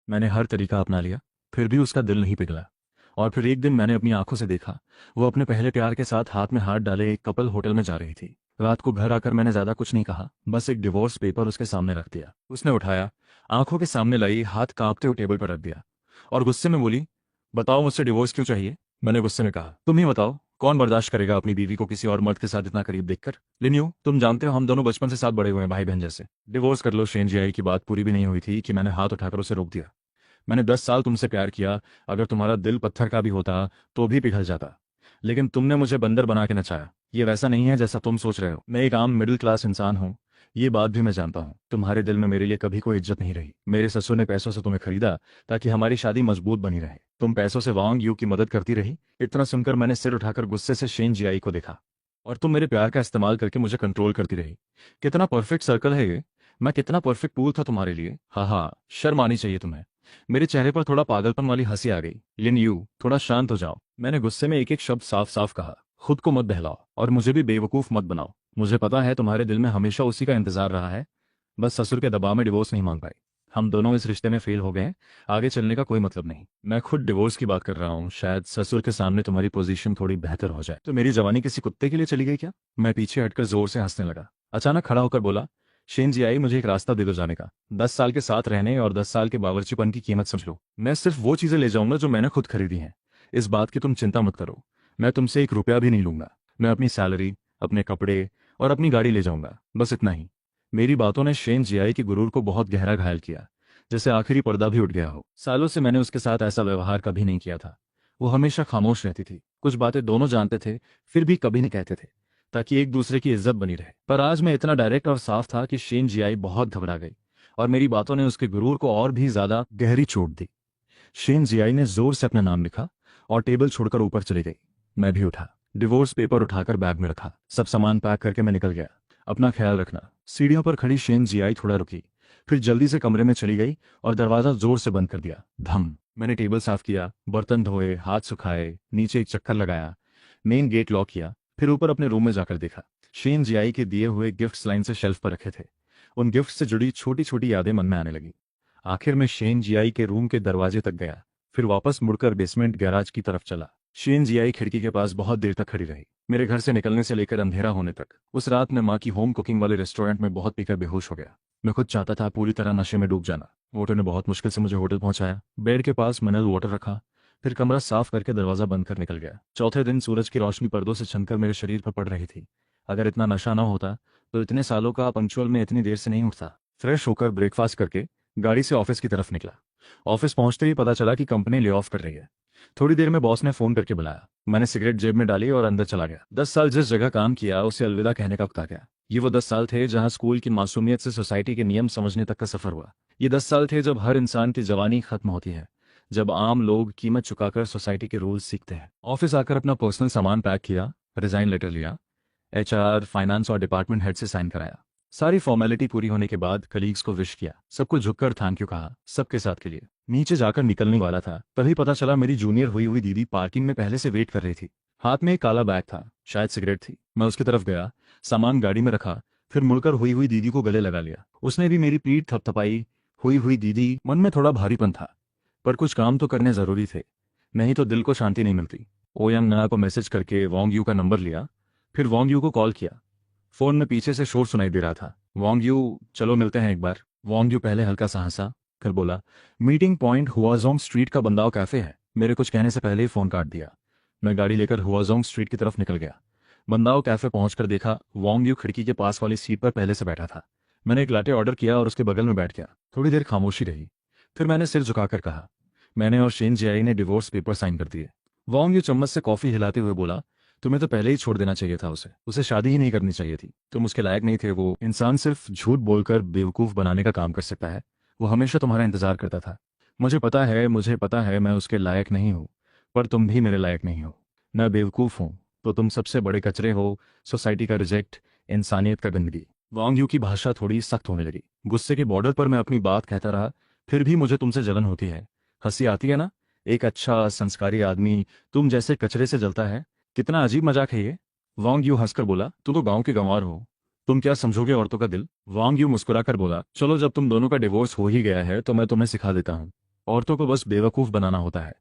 मैंने हर तरीका अपना लिया, फिर भी उसका दिल नहीं पिघला। और फिर एक दिन मैंने अपनी आंखों से देखा, वो अपने पहले प्यार के साथ हाथ में हाथ डाले एक कपल होटल में जा रही थी। रात को घर आकर मैंने ज्यादा कुछ नहीं कहा, बस एक डिवोर्स पेपर उसके सामने रख दिया। उसने उठाया, आंखों के सामने लाई, हाथ कांपते हुए टेबल पर रख दिया और गुस्से में बोली, बताओ मुझसे डिवोर्स क्यों चाहिए। मैंने गुस्से में कहा, तुम ही बताओ, कौन बर्दाश्त करेगा अपनी बीवी को किसी और मर्द के साथ इतना करीब देखकर। लिन्यू, तुम जानते हो हम दोनों बचपन से साथ बड़े हुए हैं, भाई बहन जैसे। डिवोर्स कर लो। शेन जियाई की बात पूरी भी नहीं हुई थी कि मैंने हाथ उठाकर उसे रोक दिया। मैंने 10 साल तुमसे प्यार किया, अगर तुम्हारा दिल पत्थर का भी होता तो भी पिघल जाता। लेकिन तुमने मुझे बंदर बना के नचाया। ये वैसा नहीं है जैसा तुम सोच रहे हो। मैं एक आम मिडिल क्लास इंसान हूँ, ये बात भी मैं जानता हूँ। तुम्हारे दिल में मेरे लिए कभी कोई इज्जत नहीं रही। मेरे ससुर ने पैसों से तुम्हें खरीदा ताकि हमारी शादी मजबूत बनी रहे। तुम पैसों से वांग यू की मदद करती रही। इतना सुनकर मैंने सिर उठाकर गुस्से से शेन जियाई को देखा। और तुम मेरे प्यार का इस्तेमाल करके मुझे कंट्रोल करती रही। कितना परफेक्ट सर्कल है ये। मैं कितना परफेक्ट पूल था तुम्हारे लिए। हाँ हाँ, शर्म आनी चाहिए तुम्हें। मेरे चेहरे पर थोड़ा पागलपन वाली हंसी आ गई। लिन यू, थोड़ा शांत हो जाओ। मैंने गुस्से में एक एक शब्द साफ साफ कहा। खुद को मत बहलाओ और मुझे भी बेवकूफ मत बनाओ। मुझे पता है तुम्हारे दिल में हमेशा उसी का इंतजार रहा है, बस ससुर के दबाव में डिवोर्स नहीं मांग पाई। हम दोनों इस रिश्ते में फेल हो गए हैं, आगे चलने का कोई मतलब नहीं। मैं खुद डिवोर्स की बात कर रहा हूँ, शायद ससुर के सामने तुम्हारी पोजीशन थोड़ी बेहतर हो जाए। तो मेरी जवानी किसी कुत्ते के लिए चली गई क्या। मैं पीछे हटकर जोर से हंसने लगा। अचानक खड़ा होकर बोला, शेन जी आई, मुझे एक रास्ता दे दो जाने का। 10 साल के साथ रहने और 10 साल के बावर्चीपन की कीमत समझ लो। मैं सिर्फ वो चीजें ले जाऊंगा जो मैंने खुद खरीदी हैं। इस बात की तुम चिंता मत करो। मैं तुमसे 1 रुपया भी नहीं लूंगा। मैं अपनी सैलरी, अपने कपड़े और अपनी गाड़ी ले जाऊंगा, बस इतना ही। मेरी बातों ने शेन जियाई के गुरूर को बहुत गहरा घायल किया, जैसे आखिरी पर्दा भी उठ गया हो। सालों से मैंने उसके साथ ऐसा व्यवहार कभी नहीं किया था। वो हमेशा खामोश रहती थी। कुछ बातें दोनों जानते थे, फिर भी कभी नहीं कहते थे, ताकि एक दूसरे की इज्जत बनी रहे। पर आज मैं इतना डायरेक्ट और साफ था कि शेन जियाई बहुत घबरा गई और मेरी बातों ने उसके गुरूर को और भी ज्यादा गहरी चोट दी। शेन जियाई ने जोर से अपना नाम लिखा और टेबल छोड़कर ऊपर चली गई। मैं भी उठा, डिवोर्स पेपर उठाकर बैग में रखा, सब सामान पैक करके मैं निकल गया। अपना ख्याल रखना। सीढ़ियों पर खड़ी शेन जियाई थोड़ा रुकी, फिर जल्दी से कमरे में चली गई और दरवाजा जोर से बंद कर दिया। धम। मैंने टेबल साफ किया, बर्तन धोए, हाथ सुखाए, नीचे एक चक्कर लगाया, मेन गेट लॉक किया, फिर ऊपर अपने रूम में जाकर देखा। शेन जियाई के दिए हुए गिफ्ट्स लाइन से शेल्फ पर रखे थे। उन गिफ्ट से जुड़ी छोटी छोटी यादें मन में आने लगी। आखिर में शेन जियाई के रूम के दरवाजे तक गया, फिर वापस मुड़कर बेसमेंट गैराज की तरफ चला। शेन जियाई खिड़की के पास बहुत देर तक खड़ी रही, मेरे घर से निकलने से लेकर अंधेरा होने तक। उस रात मैं माँ की होम कुकिंग वाले रेस्टोरेंट में बहुत पीकर बेहोश हो गया। मैं खुद चाहता था पूरी तरह नशे में डूब जाना। वोटर ने बहुत मुश्किल से मुझे होटल पहुंचाया, बेड के पास मिनरल वाटर रखा, फिर कमरा साफ करके दरवाजा बंद कर निकल गया। चौथे दिन सूरज की रोशनी पर्दों से छनकर मेरे शरीर पर पड़ रही थी। अगर इतना नशा ना होता तो इतने सालों का पंक्चुअल में इतनी देर से नहीं उठता। फ्रेश होकर ब्रेकफास्ट करके गाड़ी से ऑफिस की तरफ निकला। ऑफिस पहुंचते ही पता चला कि कंपनी ले ऑफ कर रही है। थोड़ी देर में बॉस ने फोन करके बुलाया। मैंने सिगरेट जेब में डाली और अंदर चला गया। 10 साल जिस जगह काम किया उसे अलविदा कहने का वक्त आ गया। ये वो 10 साल थे जहां स्कूल की मासूमियत से सोसाइटी के नियम समझने तक का सफर हुआ। ये 10 साल थे जब हर इंसान की जवानी खत्म होती है, जब आम लोग कीमत चुकाकर सोसाइटी के रूल्स सीखते हैं। ऑफिस आकर अपना पर्सनल सामान पैक किया, रिजाइन लेटर लिया, एचआर, फाइनेंस और डिपार्टमेंट हेड से साइन कराया। सारी फॉर्मेलिटी पूरी होने के बाद कलीग्स को विश किया, सबको झुककर थैंक यू कहा, सबके साथ के लिए। नीचे जाकर निकलने वाला था, तभी पता चला मेरी जूनियर हुई हुई दीदी पार्किंग में पहले से वेट कर रही थी। हाथ में एक काला बैग था, शायद सिगरेट थी। मैं उसकी तरफ गया, सामान गाड़ी में रखा, फिर मुड़कर हुई हुई दीदी को गले लगा लिया। उसने भी मेरी पीठ थपथपाई। हुई हुई दीदी। मन में थोड़ा भारीपन था, पर कुछ काम तो करने जरूरी थे, नहीं तो दिल को शांति नहीं मिलती। ओयंग ना को मैसेज करके वोंग यू का नंबर लिया, फिर वोंग यू को कॉल किया। फोन में पीछे से शोर सुनाई दे रहा था। वोंग यू, चलो मिलते हैं एक बार। वोंग यू पहले हल्का सा हंसा, फिर बोला, मीटिंग पॉइंट हुआजोंग स्ट्रीट का बंदाओ कैफे है। मेरे कुछ कहने से पहले ही फोन काट दिया। मैं गाड़ी लेकर हुआजोंग स्ट्रीट की तरफ निकल गया। बंदाओ कैफे पहुंचकर देखा वोंग यू खिड़की के पास वाली सीट पर पहले से बैठा था। मैंने एक लाटे ऑर्डर किया और उसके बगल में बैठ गया। थोड़ी देर खामोशी रही, फिर मैंने सिर झुकाकर कहा, मैंने और शेन जियाई ने डिवोर्स पेपर साइन कर दिए। वोंग यू चम्मच से कॉफी हिलाते हुए बोला, तुम्हें तो पहले ही छोड़ देना चाहिए था उसे। उसे शादी ही नहीं करनी चाहिए थी। तुम उसके लायक नहीं थे। वो इंसान सिर्फ झूठ बोलकर बेवकूफ बनाने का काम कर सकता है। वो हमेशा तुम्हारा इंतजार करता था। मुझे पता है मैं उसके लायक नहीं हूँ, पर तुम भी मेरे लायक नहीं हो। मैं बेवकूफ हूँ तो तुम सबसे बड़े कचरे हो, सोसाइटी का रिजेक्ट, इंसानियत का गंदगी। वांग यू की भाषा थोड़ी सख्त होने लगी। गुस्से के बॉर्डर पर मैं अपनी बात कहता रहा, फिर भी मुझे तुमसे जलन होती है। हंसी आती है ना। एक अच्छा संस्कारी आदमी तुम जैसे कचरे से जलता है। कितना अजीब मजाक है ये। वांग यू हंसकर बोला, तुम तो गांव के गंवार हो, तुम क्या समझोगे औरतों का दिल। वांग यू मुस्कुराकर बोला, चलो जब तुम दोनों का डिवोर्स हो ही गया है तो मैं तुम्हें सिखा देता हूँ। औरतों को बस बेवकूफ़ बनाना होता है।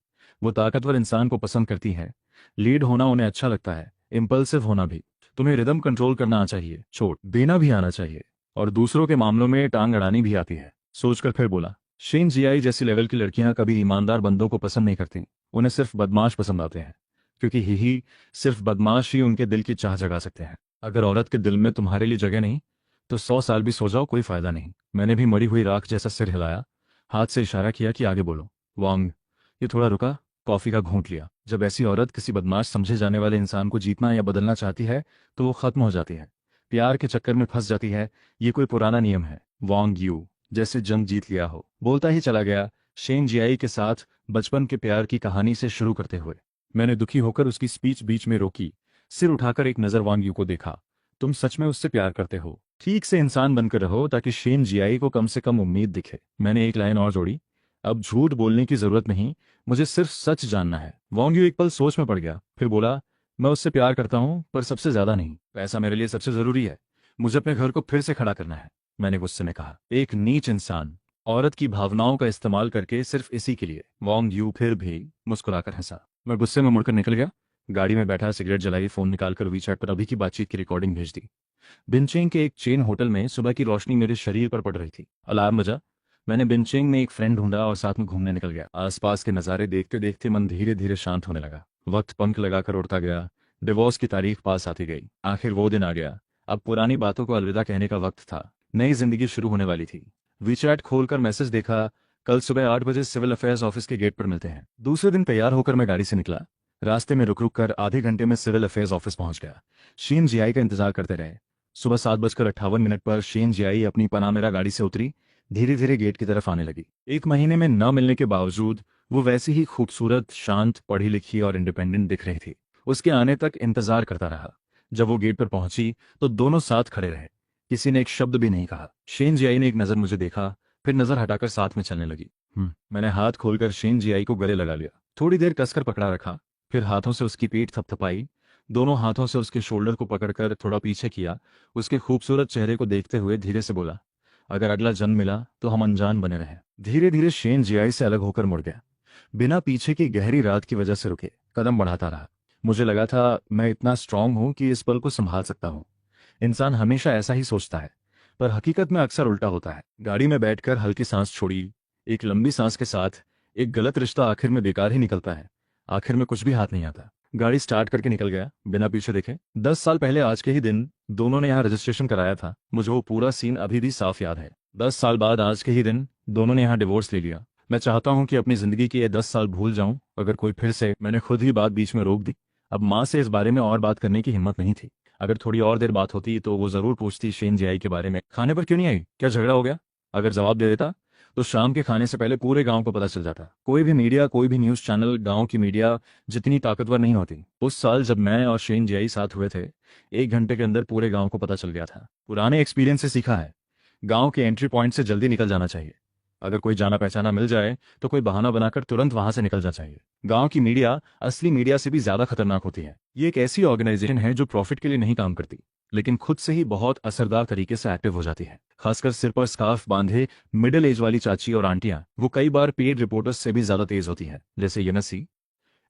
वो ताकतवर इंसान को पसंद करती है, लीड होना उन्हें अच्छा लगता है, इम्पल्सिव होना भी। तुम्हें रिदम कंट्रोल करना आना चाहिए, छोड़ देना भी आना चाहिए, और दूसरों के मामलों में टांग अड़ानी भी आती है। सोचकर फिर बोला, शेन जियाई जैसी लेवल की लड़कियां कभी ईमानदार बंदों को पसंद नहीं करती, उन्हें सिर्फ बदमाश पसंद आते हैं, क्योंकि ही सिर्फ बदमाश ही उनके दिल की चाह जगा सकते हैं। अगर औरत के दिल में तुम्हारे लिए जगह नहीं तो 100 साल भी सो जाओ, कोई फायदा नहीं। मैंने भी मरी हुई राख जैसा सिर हिलाया, हाथ से इशारा किया कि आगे बोलो। वांग ये थोड़ा रुका, कॉफी का घूंट लिया। जब ऐसी औरत किसी बदमाश समझे जाने वाले इंसान को जीतना या बदलना चाहती है तो वो खत्म हो जाती है, प्यार के चक्कर में फंस जाती है। ये कोई पुराना नियम है। वांग यू जैसे जंग जीत लिया हो, बोलता ही चला गया, शेन जियाई के साथ बचपन के प्यार की कहानी से शुरू करते हुए। मैंने दुखी होकर उसकी स्पीच बीच में रोकी, सिर उठाकर एक नज़र वांग यू को देखा। तुम सच में उससे प्यार करते हो? ठीक से इंसान बनकर रहो ताकि शेन जियाई को कम से कम उम्मीद दिखे। मैंने एक लाइन और जोड़ी, अब झूठ बोलने की जरूरत नहीं, मुझे सिर्फ सच जानना है। वांग यू एक पल सोच में पड़ गया, फिर बोला, मैं उससे प्यार करता हूँ पर सबसे ज्यादा नहीं। पैसा मेरे लिए सबसे जरूरी है, मुझे अपने घर को फिर से खड़ा करना है। मैंने गुस्से में कहा, एक नीच इंसान औरत की भावनाओं का इस्तेमाल करके सिर्फ इसी के लिए। वांग यू फिर भी मुस्कुराकर हंसा। मैं गुस्से में मुड़कर निकल गया, गाड़ी में बैठा सिगरेट जलाई, फोन निकालकर वीचैट पर अभी की बातचीत की रिकॉर्डिंग भेज दी। बिनचेंग के एक चेन होटल में सुबह की रोशनी मेरे शरीर पर पड़ रही थी। अलार्म बजा, मैंने बिनचेंग में एक फ्रेंड ढूंढा और साथ में घूमने निकल गया। आसपास के नज़ारे देखते देखते मन धीरे धीरे शांत होने लगा। वक्त पंख लगाकर उड़ता गया, डिवोर्स की तारीख पास आती गई। आखिर वो दिन आ गया, अब पुरानी बातों को अलविदा कहने का वक्त था। नई जिंदगी शुरू होने वाली थी। वीचैट खोलकर मैसेज देखा, कल सुबह 8 बजे सिविल अफेयर्स ऑफिस के गेट पर मिलते हैं। दूसरे दिन तैयार होकर मैं गाड़ी से निकला। रास्ते में रुक रुक कर आधे घंटे में सिविल अफेयर्स ऑफिस पहुंच गया। शेन जियाई का इंतजार करते रहे। सुबह 7:58 पर शेन जियाई अपनी पनामेरा गाड़ी से उतरी, धीरे धीरे गेट की तरफ आने लगी। 1 महीने में न मिलने के बावजूद वो वैसी ही खूबसूरत, शांत, पढ़ी लिखी और इंडिपेंडेंट दिख रही थी। उसके आने तक इंतजार करता रहा। जब वो गेट पर पहुंची तो दोनों साथ खड़े रहे, किसी ने एक शब्द भी नहीं कहा। शेन जियाई ने एक नजर मुझे देखा, फिर नजर हटाकर साथ में चलने लगी। मैंने हाथ खोलकर शेन जियाई को गले लगा लिया, थोड़ी देर कसकर पकड़ा रखा, फिर हाथों से उसकी पीठ थपथपाई, दोनों हाथों से उसके शोल्डर को पकड़कर थोड़ा पीछे किया। उसके खूबसूरत चेहरे को देखते हुए धीरे से बोला, अगर अगला जन्म मिला तो हम अनजान बने रहें। धीरे धीरे शेन जियाई से अलग होकर मुड़ गया, बिना पीछे की गहरी रात की वजह से रुके, कदम बढ़ाता रहा। मुझे लगा था मैं इतना स्ट्रांग हूं कि इस पल को संभाल सकता हूं। इंसान हमेशा ऐसा ही सोचता है, पर हकीकत में अक्सर उल्टा होता है। गाड़ी में बैठकर हल्की सांस छोड़ी, एक लंबी सांस के साथ। एक गलत रिश्ता आखिर में बेकार ही निकलता है, आखिर में कुछ भी हाथ नहीं आता। गाड़ी स्टार्ट करके निकल गया बिना पीछे देखे। 10 साल पहले आज के ही दिन दोनों ने यहाँ रजिस्ट्रेशन कराया था। मुझे वो पूरा सीन अभी भी साफ याद है। 10 साल बाद आज के ही दिन दोनों ने यहाँ डिवोर्स ले लिया। मैं चाहता हूँ कि अपनी जिंदगी के ये 10 साल भूल जाऊं अगर कोई फिर से। मैंने खुद ही बात बीच में रोक दी। अब माँ से इस बारे में और बात करने की हिम्मत नहीं थी। अगर थोड़ी और देर बात होती तो वो जरूर पूछती शेन जियाई के बारे में। खाने पर क्यों नहीं आई, क्या झगड़ा हो गया? अगर जवाब दे देता तो शाम के खाने से पहले पूरे गांव को पता चल जाता। कोई भी मीडिया, कोई भी न्यूज चैनल गांव की मीडिया जितनी ताकतवर नहीं होती। उस साल जब मैं और शेन जियाई साथ हुए थे, 1 घंटे के अंदर पूरे गांव को पता चल गया था। पुराने एक्सपीरियंस से सीखा है, गांव के एंट्री पॉइंट से जल्दी निकल जाना चाहिए। अगर कोई जाना पहचाना मिल जाए तो कोई बहाना बनाकर तुरंत वहां से निकल जाना चाहिए। गांव की मीडिया असली मीडिया से भी ज्यादा खतरनाक होती है। ये एक ऐसी ऑर्गेनाइजेशन है जो प्रॉफिट के लिए नहीं काम करती, लेकिन खुद से ही बहुत असरदार तरीके से एक्टिव हो जाती है। खासकर सिर पर स्कार्फ बांधे मिडिल एज वाली चाची और आंटियां, वो कई बार पेड रिपोर्टर्स से भी ज्यादा तेज होती है, जैसे यूनसी।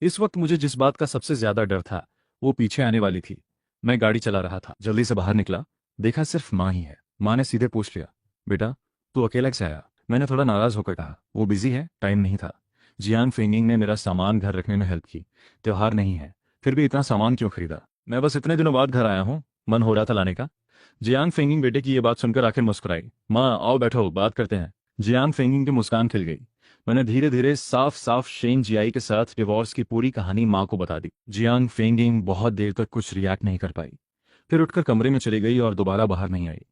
इस वक्त मुझे जिस बात का सबसे ज्यादा डर था वो पीछे आने वाली थी। मैं गाड़ी चला रहा था, जल्दी से बाहर निकला, देखा सिर्फ माँ ही है। माँ ने सीधे पूछ लिया, बेटा तू अकेला कैसे आया? मैंने थोड़ा नाराज होकर कहा, वो बिजी है, टाइम नहीं था। जियांग फेंगिंग ने मेरा सामान घर रखने में हेल्प की। त्योहार नहीं है, फिर भी इतना सामान क्यों खरीदा? मैं बस इतने दिनों बाद घर आया हूँ, मन हो रहा था लाने का। जियांग फेंगिंग बेटे की ये बात सुनकर आखिर मुस्कुराई। माँ आओ बैठो, बात करते हैं। जियांग फेंगिंग की मुस्कान खिल गई। मैंने धीरे धीरे साफ साफ शेन जियाई के साथ डिवोर्स की पूरी कहानी माँ को बता दी। जियांग फेंगिंग बहुत देर तक कुछ रिएक्ट नहीं कर पाई, फिर उठकर कमरे में चली गई और दोबारा बाहर नहीं आई।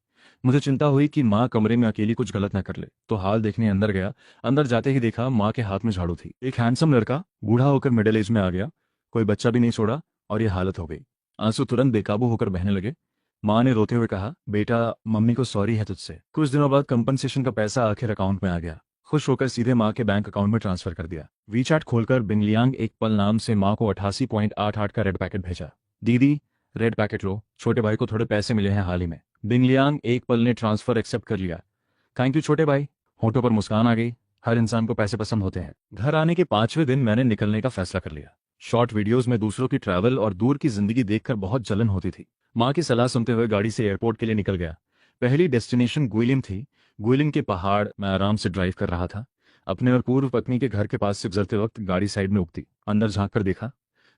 मुझे चिंता हुई कि माँ कमरे में अकेली कुछ गलत न कर ले, तो हाल देखने अंदर गया। अंदर जाते ही देखा माँ के हाथ में झाड़ू थी। एक हैंडसम लड़का बूढ़ा होकर मिडिल एज में आ गया, कोई बच्चा भी नहीं छोड़ा, और ये हालत हो गई। आंसू तुरंत बेकाबू होकर बहने लगे। माँ ने रोते हुए कहा, बेटा मम्मी को सॉरी है तुझसे। कुछ दिनों बाद कंपनसेशन का पैसा आखिर अकाउंट में आ गया। खुश होकर सीधे माँ के बैंक अकाउंट में ट्रांसफर कर दिया। वीचैट खोलकर बिंगलियांग एक पल नाम से माँ को 88.88 का रेड पैकेट भेजा। दीदी रेड पैकेट लो, छोटे भाई को थोड़े पैसे मिले हैं हाल ही में। बिंगलियांग एक पल ने ट्रांसफर एक्सेप्ट कर लिया। थैंक यू छोटे भाई। होठों पर मुस्कान आ गई, हर इंसान को पैसे पसंद होते हैं। घर आने के 5वें दिन मैंने निकलने का फैसला कर लिया। शॉर्ट वीडियोस में दूसरों की ट्रैवल और दूर की जिंदगी देखकर बहुत जलन होती थी। माँ की सलाह सुनते हुए गाड़ी से एयरपोर्ट के लिए निकल गया। पहली डेस्टिनेशन गुइलिम थी। गुइलिम के पहाड़। मैं आराम से ड्राइव कर रहा था। अपने और पूर्व पत्नी के घर के पास से गुजरते वक्त गाड़ी साइड में उगती। अंदर झांक कर देखा।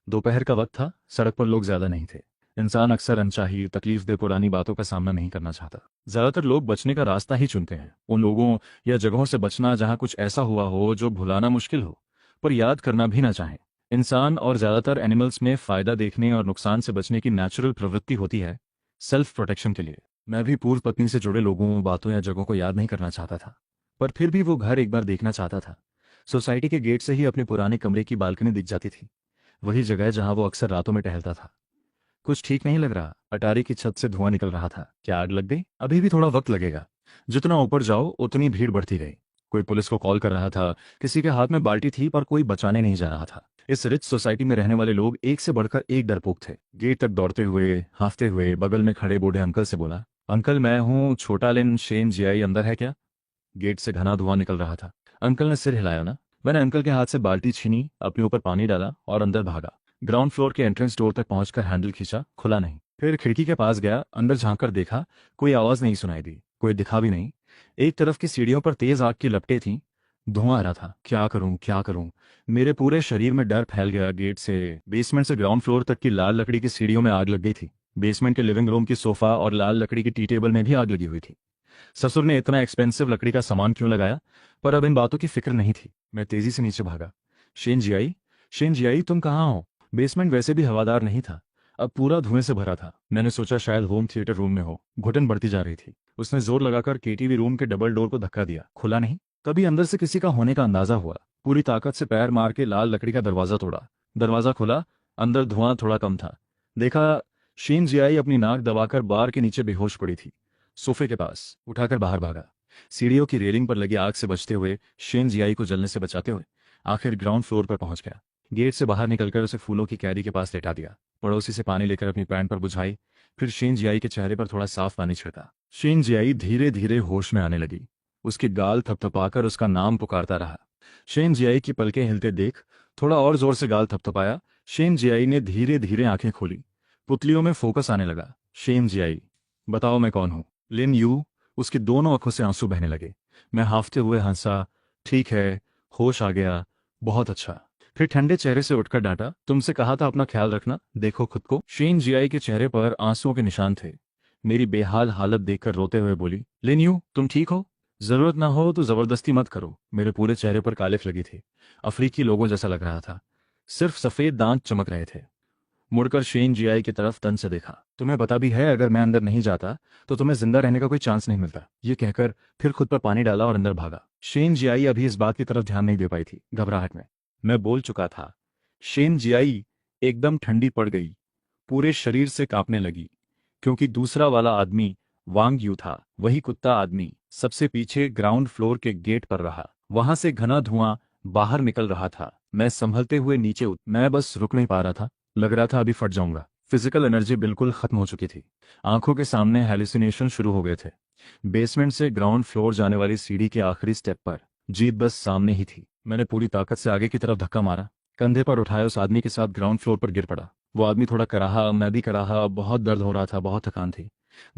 दोपहर का वक्त था। सड़क पर लोग ज्यादा नहीं थे। इंसान अक्सर अनचाही तकलीफ दे पुरानी बातों का सामना नहीं करना चाहता। ज्यादातर लोग बचने का रास्ता ही चुनते हैं, उन लोगों या जगहों से बचना जहां कुछ ऐसा हुआ हो जो भुलाना मुश्किल हो, पर याद करना भी ना चाहें। इंसान और ज्यादातर एनिमल्स में फायदा देखने और नुकसान से बचने की नेचुरल प्रवृत्ति होती है, सेल्फ प्रोटेक्शन के लिए। मैं भी पूर्व पत्नी से जुड़े लोगों, बातों या जगहों को याद नहीं करना चाहता था, पर फिर भी वो घर एक बार देखना चाहता था। सोसाइटी के गेट से ही अपने पुराने कमरे की बालकनी दिख जाती थी। वही जगह जहां वो अक्सर रातों में टहलता था। कुछ ठीक नहीं लग रहा। अटारी की छत से धुआं निकल रहा था। क्या आग लग गई? अभी भी थोड़ा वक्त लगेगा। जितना ऊपर जाओ उतनी भीड़ बढ़ती गई। कोई पुलिस को कॉल कर रहा था। किसी के हाथ में बाल्टी थी, पर कोई बचाने नहीं जा रहा था। इस रिच सोसाइटी में रहने वाले लोग एक से बढ़कर एक डरपोक थे। गेट तक दौड़ते हुए, हांफते हुए बगल में खड़े बूढ़े अंकल से बोला, अंकल मैं हूँ छोटा लिन शेन जियाई, अंदर है क्या? गेट से घना धुआं निकल रहा था। अंकल ने सिर हिलाया ना। मैंने अंकल के हाथ से बाल्टी छीनी, अपने ऊपर पानी डाला और अंदर भागा। ग्राउंड फ्लोर के एंट्रेंस डोर तक पहुंचकर हैंडल खींचा, खुला नहीं। फिर खिड़की के पास गया, अंदर झांककर देखा। कोई आवाज नहीं सुनाई दी, कोई दिखा भी नहीं। एक तरफ की सीढ़ियों पर तेज आग की लपटें थीं। धुआं आ रहा था। क्या करूं, क्या करूं? मेरे पूरे शरीर में डर फैल गया। गेट से, बेसमेंट से ग्राउंड फ्लोर तक की लाल लकड़ी की सीढ़ियों में आग लग गई थी। बेसमेंट के लिविंग रूम की सोफा और लाल लकड़ी की टी टेबल में भी आग लगी हुई थी। ससुर ने इतना एक्सपेंसिव लकड़ी का सामान क्यों लगाया? पर अब इन बातों की फिक्र नहीं थी। मैं तेजी से नीचे भागा। शेन जियाई, शेन जियाई, तुम कहाँ हो? बेसमेंट वैसे भी हवादार नहीं था, अब पूरा धुएं से भरा था। मैंने सोचा शायद होम थिएटर रूम में हो। घुटन बढ़ती जा रही थी। उसने जोर लगाकर केटीवी रूम के डबल डोर को धक्का दिया। खुला नहीं। तभी अंदर से किसी का होने का अंदाजा हुआ। पूरी ताकत से पैर मार के लाल लकड़ी का दरवाजा तोड़ा। दरवाजा खुला। अंदर धुआं थोड़ा कम था। देखा, शेन जियाई अपनी नाक दबाकर बार के नीचे बेहोश पड़ी थी। सोफे के पास उठाकर बाहर भागा। सीढ़ियों की रेलिंग पर लगी आग से बचते हुए, शेन जियाई को जलने से बचाते हुए आखिर ग्राउंड फ्लोर पर पहुंच गया। गेट से बाहर निकलकर उसे फूलों की कैरी के पास लेटा दिया। पड़ोसी से पानी लेकर अपनी पैंट पर बुझाई। फिर शेन जियाई के चेहरे पर थोड़ा साफ पानी छिड़का। शेन जियाई धीरे धीरे होश में आने लगी। उसकी गाल थपथपाकर उसका नाम पुकारता रहा। शेन जियाई की पलकें हिलते देख थोड़ा और जोर से गाल थपथपाया। शेन जियाई ने धीरे धीरे आंखें खोली। पुतलियों में फोकस आने लगा। शेन जियाई, बताओ मैं कौन हूं? लिन यू। उसकी दोनों आंखों से आंसू बहने लगे। मैं हाफते हुए हंसा। ठीक है, होश आ गया, बहुत अच्छा। फिर ठंडे चेहरे से उठकर डांटा, तुमसे कहा था अपना ख्याल रखना, देखो खुद को। शेन जियाई के चेहरे पर आंसुओं के निशान थे। मेरी बेहाल हालत देखकर रोते हुए बोली, लिन यू, तुम ठीक हो? जरूरत ना हो तो जबरदस्ती मत करो। मेरे पूरे चेहरे पर कालिख लगी थी। अफ्रीकी लोगों जैसा लग रहा था। सिर्फ सफेद दांत चमक रहे थे। मुड़कर शेन जियाई की तरफ तन से देखा। तुम्हें पता भी है अगर मैं अंदर नहीं जाता तो तुम्हें जिंदा रहने का कोई चांस नहीं मिलता। ये कहकर फिर खुद पर पानी डाला और अंदर भागा। शेन जियाई अभी इस बात की तरफ ध्यान नहीं दे पाई थी। घबराहट में मैं बोल चुका था। शेन जियाई एकदम ठंडी पड़ गई। पूरे शरीर से कांपने लगी, क्योंकि दूसरा वाला आदमी वांग यू था। वही कुत्ता आदमी सबसे पीछे ग्राउंड फ्लोर के गेट पर रहा। वहां से घना धुआं बाहर निकल रहा था। मैं संभलते हुए नीचे मैं बस रुक नहीं पा रहा था। लग रहा था अभी फट जाऊंगा। फिजिकल एनर्जी बिल्कुल खत्म हो चुकी थी। आंखों के सामने हेलुसिनेशन शुरू हो गए थे। बेसमेंट से ग्राउंड फ्लोर जाने वाली सीढ़ी के आखिरी स्टेप पर जीप बस सामने ही थी। मैंने पूरी ताकत से आगे की तरफ धक्का मारा। कंधे पर उठाए उस आदमी के साथ ग्राउंड फ्लोर पर गिर पड़ा। वो आदमी थोड़ा कराहा, मैं भी कराहा। बहुत दर्द हो रहा था, बहुत थकान थी।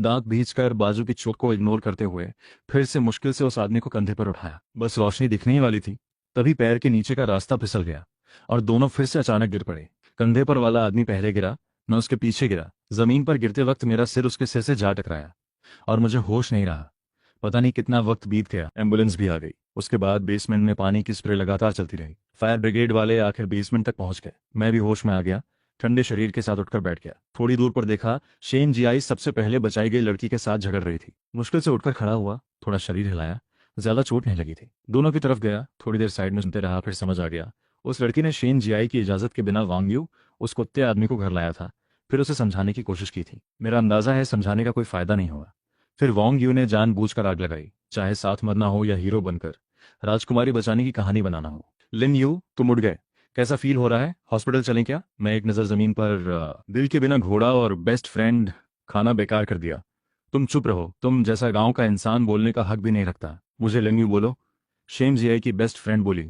दांत भींचकर बाजू की चोट को इग्नोर करते हुए फिर से मुश्किल से उस आदमी को कंधे पर उठाया। बस रोशनी दिखने ही वाली थी, तभी पैर के नीचे का रास्ता फिसल गया और दोनों फिर से अचानक गिर पड़े। कंधे पर वाला आदमी पहले गिरा, मैं उसके पीछे गिरा। जमीन पर गिरते वक्त मेरा सिर उसके सिर से जा टकराया और मुझे होश नहीं रहा। पता नहीं कितना वक्त बीत गया। एम्बुलेंस भी आ गई। उसके बाद बेसमेंट में पानी की स्प्रे लगातार चलती रही। फायर ब्रिगेड वाले आखिर बेसमेंट तक पहुंच गए। मैं भी होश में आ गया। ठंडे शरीर के साथ उठकर बैठ गया। थोड़ी दूर पर देखा, शेन जियाई सबसे पहले बचाई गई लड़की के साथ झगड़ रही थी। मुश्किल से उठकर खड़ा हुआ, थोड़ा शरीर हिलाया। ज्यादा चोट नहीं लगी थी। दोनों की तरफ गया, थोड़ी देर साइड में सुनते रहा। फिर समझ आ गया, उस लड़की ने शेन जियाई की इजाजत के बिना वांग यू, उस कुत्ते आदमी को घर लाया था। फिर उसे समझाने की कोशिश की थी। मेरा अंदाजा है समझाने का कोई फायदा नहीं हुआ। फिर वांग यू ने जानबूझकर आग लगाई, चाहे साथ मरना हो या हीरो बनकर राजकुमारी बचाने की कहानी बनाना हो। लिन यू, तुम उठ गए। कैसा फील हो रहा है? हॉस्पिटल चलें क्या? मैं एक नज़र जमीन पर। दिल के बिना घोड़ा और बेस्ट फ्रेंड खाना बेकार कर दिया। तुम चुप रहो। तुम जैसा गांव का इंसान बोलने का हक भी नहीं रखता। मुझे लिन यू बोलो। शेम जियाई की बेस्ट फ्रेंड बोली।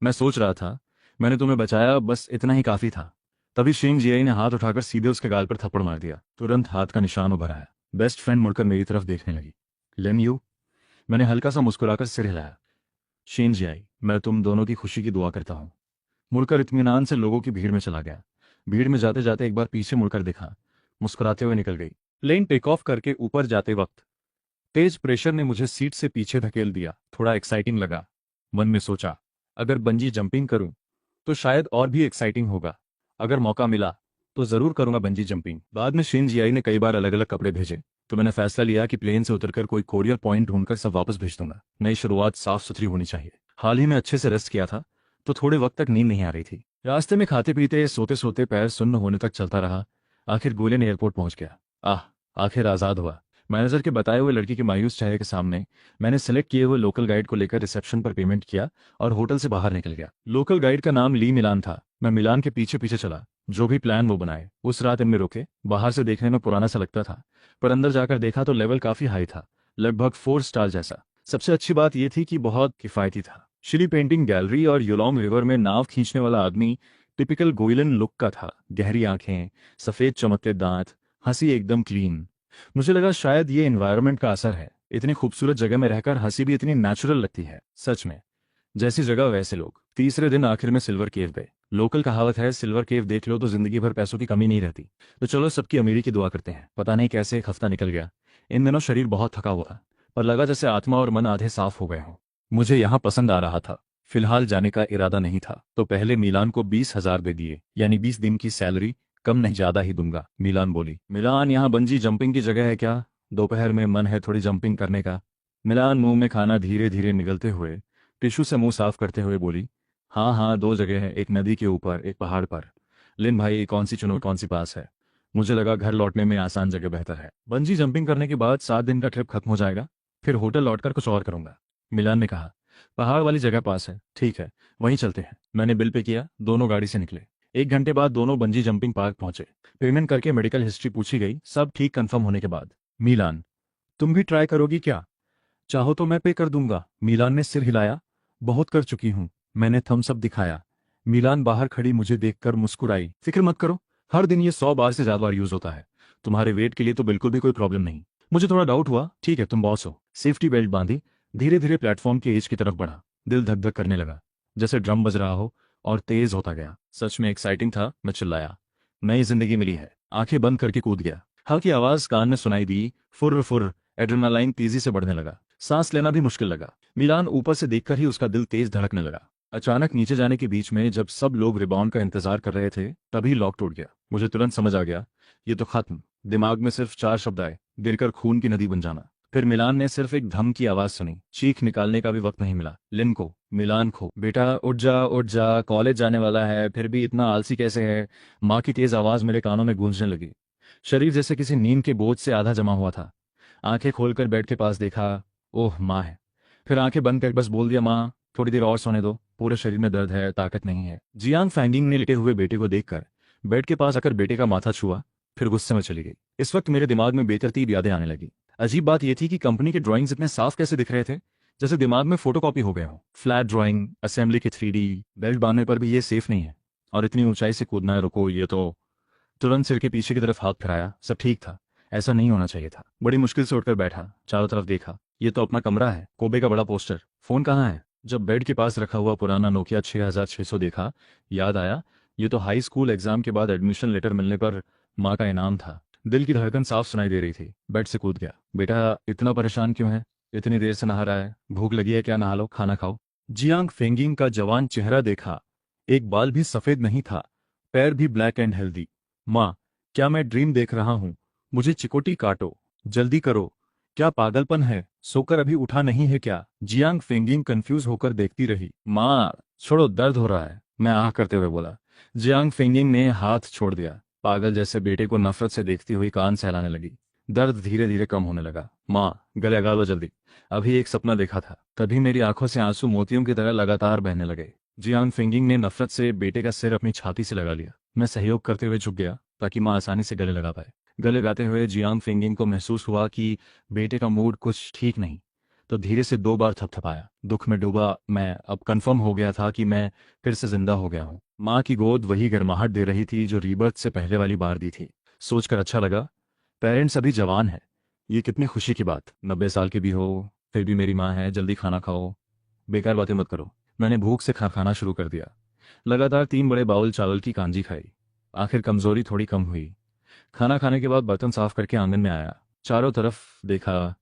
मैं सोच रहा था, मैंने तुम्हें बचाया, बस इतना ही काफी था। तभी शेम जियाई ने हाथ उठाकर सीधे उसके गाल पर थप्पड़ मार दिया। तुरंत हाथ का निशान उभर आया। बेस्ट फ्रेंड मुड़कर मेरी तरफ देखने लगी। लेन यू, मैंने हल्का सा मुस्कुराकर सिर हिलाया। शेम जियाई, मैं तुम दोनों की खुशी की दुआ करता हूँ। मुड़कर इत्मीनान से लोगों की भीड़ में चला गया। भीड़ में जाते जाते एक बार पीछे मुड़कर देखा, मुस्कुराते हुए निकल गई। प्लेन टेक ऑफ करके ऊपर जाते वक्त तेज प्रेशर ने मुझे सीट से पीछे धकेल दिया। थोड़ा एक्साइटिंग लगा। मन में सोचा, अगर बंजी जंपिंग करूं तो शायद और भी एक्साइटिंग होगा। अगर मौका मिला तो जरूर करूंगा बंजी जंपिंग। बाद में शिन जियाई ने कई बार अलग अलग कपड़े भेजे, तो मैंने फैसला लिया कि प्लेन से उतरकर कोई कोरियर पॉइंट ढूंढकर सब वापस भेज दूंगा। नई शुरुआत साफ सुथरी होनी चाहिए। हाल ही में अच्छे से रेस्ट किया था, तो थोड़े वक्त तक नींद नहीं आ रही थी। रास्ते में खाते पीते सोते सोते पैर सुन्न होने तक चलता रहा। आखिर गोलेन एयरपोर्ट पहुंच गया। आखिर आज़ाद हुआ। मैनेजर के बताए हुए लड़की के मायूस चेहरे के सामने मैंने सेलेक्ट किए हुए लोकल गाइड को लेकर रिसेप्शन पर पेमेंट किया और होटल से बाहर निकल गया। लोकल गाइड का नाम ली मिलान था। मैं मिलान के पीछे पीछे चला। जो भी प्लान वो बनाए। उस रात इनमें रुके। बाहर से देखने में पुराना सा लगता था, पर अंदर जाकर देखा तो लेवल काफी हाई था, लगभग 4 स्टार जैसा। सबसे अच्छी बात यह थी कि बहुत किफायती था। श्री पेंटिंग गैलरी और युलोंग रिवर में नाव खींचने वाला आदमी टिपिकल गोइलन लुक का था। गहरी आंखें, सफेद चमकते दांत, हंसी एकदम क्लीन। मुझे लगा शायद ये एनवायरनमेंट का असर है। इतनी खूबसूरत जगह में रहकर हंसी भी इतनी नेचुरल लगती है। सच में, जैसी जगह वैसे लोग। तीसरे दिन आखिर में सिल्वर केव गए। लोकल कहावत है, सिल्वर केव देख लो तो जिंदगी भर पैसों की कमी नहीं रहती। तो चलो सबकी अमीरी की दुआ करते हैं। पता नहीं कैसे एक हफ्ता निकल गया। इन दिनों शरीर बहुत थका हुआ था, पर लगा जैसे आत्मा और मन आधे साफ हो गए हों। मुझे यहाँ पसंद आ रहा था। फिलहाल जाने का इरादा नहीं था, तो पहले मिलान को 20,000 दे दिए, यानी 20 दिन की सैलरी। कम नहीं ज्यादा ही दूंगा, मिलान बोली। मिलान, यहाँ बंजी जंपिंग की जगह है क्या? दोपहर में मन है थोड़ी जंपिंग करने का। मिलान मुंह में खाना धीरे धीरे निगलते हुए टिश्यू से मुंह साफ करते हुए बोली, हाँ हाँ, 2 जगह है, एक नदी के ऊपर, एक पहाड़ पर। लिन भाई, कौन सी चुनो, कौन सी पास है? मुझे लगा घर लौटने में आसान जगह बेहतर है। बंजी जंपिंग करने के बाद 7 दिन का ट्रिप खत्म हो जाएगा, फिर होटल लौटकर कुछ और करूंगा। मिलान ने कहा, पहाड़ वाली जगह पास है, ठीक है वहीं चलते हैं। मैंने बिल पे किया, दोनों गाड़ी से निकले। 1 घंटे बाद दोनों बंजी जंपिंग पार्क पहुंचे। पेमेंट करके मेडिकल हिस्ट्री पूछी गई, सब ठीक कंफर्म होने के बाद। मिलान, तुम भी ट्राई करोगी क्या? चाहो तो मैं पे कर दूंगा। मिलान ने सिर हिलाया। बहुत कर चुकी हूं। मैंने थम्स अप दिखाया। मिलान बाहर खड़ी मुझे देखकर मुस्कुराई। फिक्र मत करो, हर दिन ये 100 बार से ज्यादा बार यूज होता है। तुम्हारे वेट के लिए तो बिल्कुल भी कोई प्रॉब्लम नहीं। मुझे थोड़ा डाउट हुआ, ठीक है तुम बॉस हो। सेफ्टी बेल्ट बांधी, धीरे धीरे प्लेटफॉर्म के एज की तरफ बढ़ा। दिल धक धक करने लगा, जैसे ड्रम बज रहा हो, और तेज होता गया। सच में एक्साइटिंग था। मैं चिल्लाया, नई जिंदगी मिली है। आंखें बंद करके कूद गया। हल्की आवाज कान में सुनाई दी, फुर्र फुर्र। एड्रेनालाइन तेजी से बढ़ने लगा। सांस लेना भी मुश्किल लगा। मिलान ऊपर से देखकर ही उसका दिल तेज धड़कने लगा। अचानक नीचे जाने के बीच में जब सब लोग रिबाउंड का इंतजार कर रहे थे, तभी लॉक टूट गया। मुझे तुरंत समझ आ गया, ये तो खत्म। दिमाग में सिर्फ 4 शब्द आए, गिरकर खून की नदी बन जाना। फिर मिलान ने सिर्फ एक धम की आवाज सुनी। चीख निकालने का भी वक्त नहीं मिला। लिन को, मिलान को, बेटा उठ जा, कॉलेज जाने वाला है, फिर भी इतना आलसी कैसे है? माँ की तेज आवाज मेरे कानों में गूंजने लगी। शरीर जैसे किसी नींद के बोझ से आधा जमा हुआ था। आंखें खोलकर बेड के पास देखा, ओह माँ है। फिर आंखें बंद कर बस बोल दिया, माँ थोड़ी देर और सोने दो, पूरे शरीर में दर्द है, ताकत नहीं है। जियांग फैंगिंग ने लेटे हुए बेटे को देखकर बेड के पास आकर बेटे का माथा छुआ, फिर गुस्से में चली गई। इस वक्त मेरे दिमाग में बेतरतीब यादें आने लगी। अजीब बात यह थी कि कंपनी के ड्राइंग्स इतने साफ कैसे दिख रहे थे, जैसे दिमाग में फोटोकॉपी हो गए हो। फ्लैट ड्राइंग, असेंबली की 3D, बेल्ट बांधने पर भी ये सेफ नहीं है, और इतनी ऊंचाई से कूदना है, रुको ये तो। तुरंत सिर के पीछे की तरफ हाथ फिराया। सब ठीक था, ऐसा नहीं होना चाहिए था। बड़ी मुश्किल से उठकर बैठा, चारों तरफ देखा। ये तो अपना कमरा है, कोबे का बड़ा पोस्टर। फोन कहाँ है? जब बेड के पास रखा हुआ पुराना नोकिया 6600 देखा, याद आया, ये तो हाई स्कूल एग्जाम के बाद एडमिशन लेटर मिलने पर माँ का इनाम था। दिल की धड़कन साफ सुनाई दे रही थी। बेड से कूद गया। बेटा इतना परेशान क्यों है? इतनी देर से नहा रहा है, भूख लगी है क्या? नहा लो, खाना खाओ। जियांग फेंगिंग का जवान चेहरा देखा। एक बाल भी सफेद नहीं था, पैर भी ब्लैक एंड हेल्दी। माँ, क्या मैं ड्रीम देख रहा हूँ? मुझे चिकोटी काटो, जल्दी करो। क्या पागलपन है? सोकर अभी उठा नहीं है क्या? जियांग फेंगिंग कंफ्यूज होकर देखती रही। माँ छोड़ो, दर्द हो रहा है, मैं आह करते हुए बोला। जियांग फेंगिंग ने हाथ छोड़ दिया। पागल जैसे बेटे को नफरत से देखती हुई कान सहलाने लगी। दर्द धीरे धीरे कम होने लगा। माँ गले लगा लो जल्दी, अभी एक सपना देखा था। तभी मेरी आंखों से आंसू मोतियों की तरह लगातार बहने लगे। जियांग फेंगिंग ने नफरत से बेटे का सिर अपनी छाती से लगा लिया। मैं सहयोग करते हुए झुक गया ताकि माँ आसानी से गले लगा पाए। गले लगाते हुए जियांग फेंगिंग को महसूस हुआ कि बेटे का मूड कुछ ठीक नहीं। तो धीरे से 2 बार थपथपाया। दुख में डूबा मैं अब कंफर्म हो गया था कि मैं फिर से जिंदा हो गया हूँ। माँ की गोद वही गर्माहट दे रही थी जो रीबर्थ से पहले वाली बार दी थी। सोचकर अच्छा लगा, पेरेंट्स अभी जवान है। ये कितनी खुशी की बात। 90 साल के भी हो, फिर भी मेरी माँ है। जल्दी खाना खाओ, बेकार बातें मत करो। मैंने भूख से खाना शुरू कर दिया। लगातार 3 बड़े बाउल चावल की कांजी खाई। आखिर कमजोरी थोड़ी कम हुई। खाना खाने के बाद बर्तन साफ करके आंगन में आया। चारों तरफ देखा,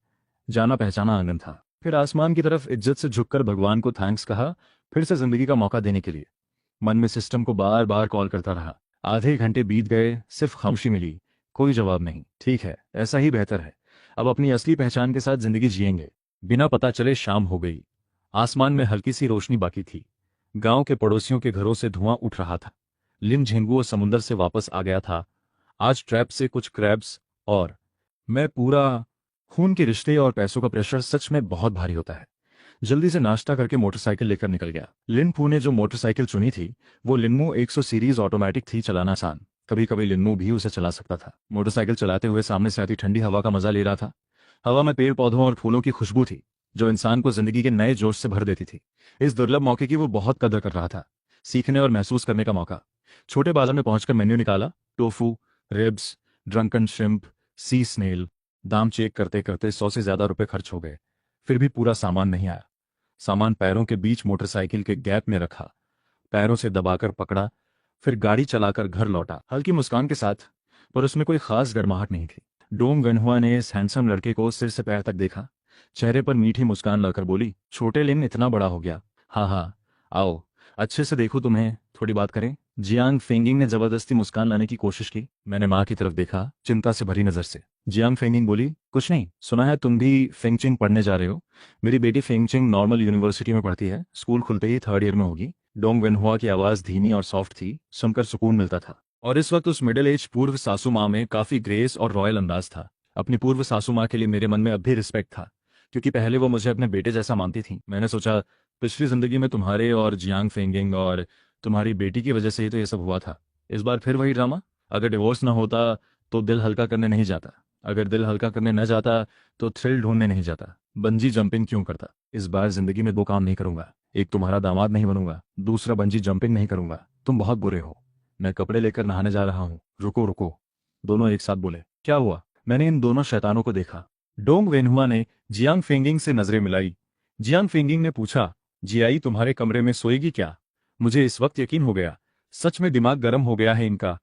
जाना पहचाना आंगन था। फिर आसमान की तरफ इज्जत से झुककर भगवान को थैंक्स कहा, फिर से जिंदगी का मौका देने के लिए। मन में सिस्टम को बार बार कॉल करता रहा। आधे घंटे बीत गए, सिर्फ खामोशी मिली, कोई जवाब नहीं। ठीक है, ऐसा ही बेहतर है। अब अपनी असली पहचान के साथ जिंदगी जिएंगे। बिना पता चले शाम हो गई। आसमान में हल्की सी रोशनी बाकी थी। गांव के पड़ोसियों के घरों से धुआं उठ रहा था। लिम झिंगुओं समुंदर से वापस आ गया था, आज ट्रैप से कुछ क्रैब्स। और मैं पूरा। खून के रिश्ते और पैसों का प्रेशर सच में बहुत भारी होता है। जल्दी से नाश्ता करके मोटरसाइकिल लेकर निकल गया। लिनफू ने जो मोटरसाइकिल चुनी थी वो लिनमो 100 सीरीज ऑटोमेटिक थी, चलाना आसान। कभी कभी लिनमो भी उसे चला सकता था। मोटरसाइकिल चलाते हुए सामने से आती ठंडी हवा का मजा ले रहा था। हवा में पेड़ पौधों और फूलों की खुशबू थी जो इंसान को जिंदगी के नए जोश से भर देती थी। इस दुर्लभ मौके की वो बहुत कदर कर रहा था। सीखने और महसूस करने का मौका। छोटे बाजार में पहुंचकर मेन्यू निकाला। टोफू, रिब्स, ड्रंकन श्रिम्प, सी स्नेल। दाम चेक करते करते 100 से ज्यादा रुपए खर्च हो गए। फिर भी पूरा सामान नहीं आया। सामान पैरों के बीच मोटरसाइकिल के गैप में रखा, पैरों से दबाकर पकड़ा, फिर गाड़ी चलाकर घर लौटा, हल्की मुस्कान के साथ। पर उसमें कोई खास गर्माहट नहीं थी। डोंग गन्हुआ ने इस हैंडसम लड़के को सिर से पैर तक देखा। चेहरे पर मीठी मुस्कान लाकर बोली, छोटे लिन इतना बड़ा हो गया। हाँ हाँ, आओ, अच्छे से देखो तुम्हें, थोड़ी बात करें। जियांग फेंगिंग ने जबरदस्ती मुस्कान लाने की कोशिश की। मैंने माँ की तरफ देखा, चिंता से भरी नजर से। जियांग फेंगिंग बोली, कुछ नहीं, सुना है तुम भी फेंगचिंग पढ़ने जा रहे हो। मेरी बेटी फेंगचिंग नॉर्मल यूनिवर्सिटी में पढ़ती है, स्कूल खुलते ही 3rd ईयर में होगी। डोंग वेनहुआ की आवाज धीमी और सॉफ्ट थी, सुनकर सुकून मिलता था। और इस वक्त उस मिडिल एज पूर्व सासू माँ में काफी ग्रेस और रॉयल अंदाज था। अपनी पूर्व सासू माँ के लिए मेरे मन में अब भी रिस्पेक्ट था, क्योंकि पहले वो मुझे अपने बेटे जैसा मानती थी। मैंने सोचा, पिछली जिंदगी में तुम्हारे और जियांग फेंगिंग और तुम्हारी बेटी की वजह से ही तो ये सब हुआ था। इस बार फिर वही ड्रामा। अगर डिवोर्स ना होता तो दिल हल्का करने नहीं जाता। अगर दिल हल्का करने न जाता तो थ्रिल ढूंढने नहीं जाता। बंजी जंपिंग क्यों करता। इस बार जिंदगी में 2 काम नहीं करूंगा। एक, तुम्हारा दामाद नहीं बनूंगा। दूसरा, बंजी जंपिंग नहीं करूंगा। तुम बहुत बुरे हो। मैं कपड़े लेकर नहाने जा रहा हूँ। रुको रुको, दोनों एक साथ बोले। क्या हुआ? मैंने इन दोनों शैतानों को देखा। डोंग वेनहुआ ने जियांग फेंगिंग से नजरें मिलाई। जियांग फेंगिंग ने पूछा, जियाई तुम्हारे कमरे में सोएगी क्या? मुझे इस वक्त यकीन हो गया, सच में दिमाग गर्म हो गया है इनका।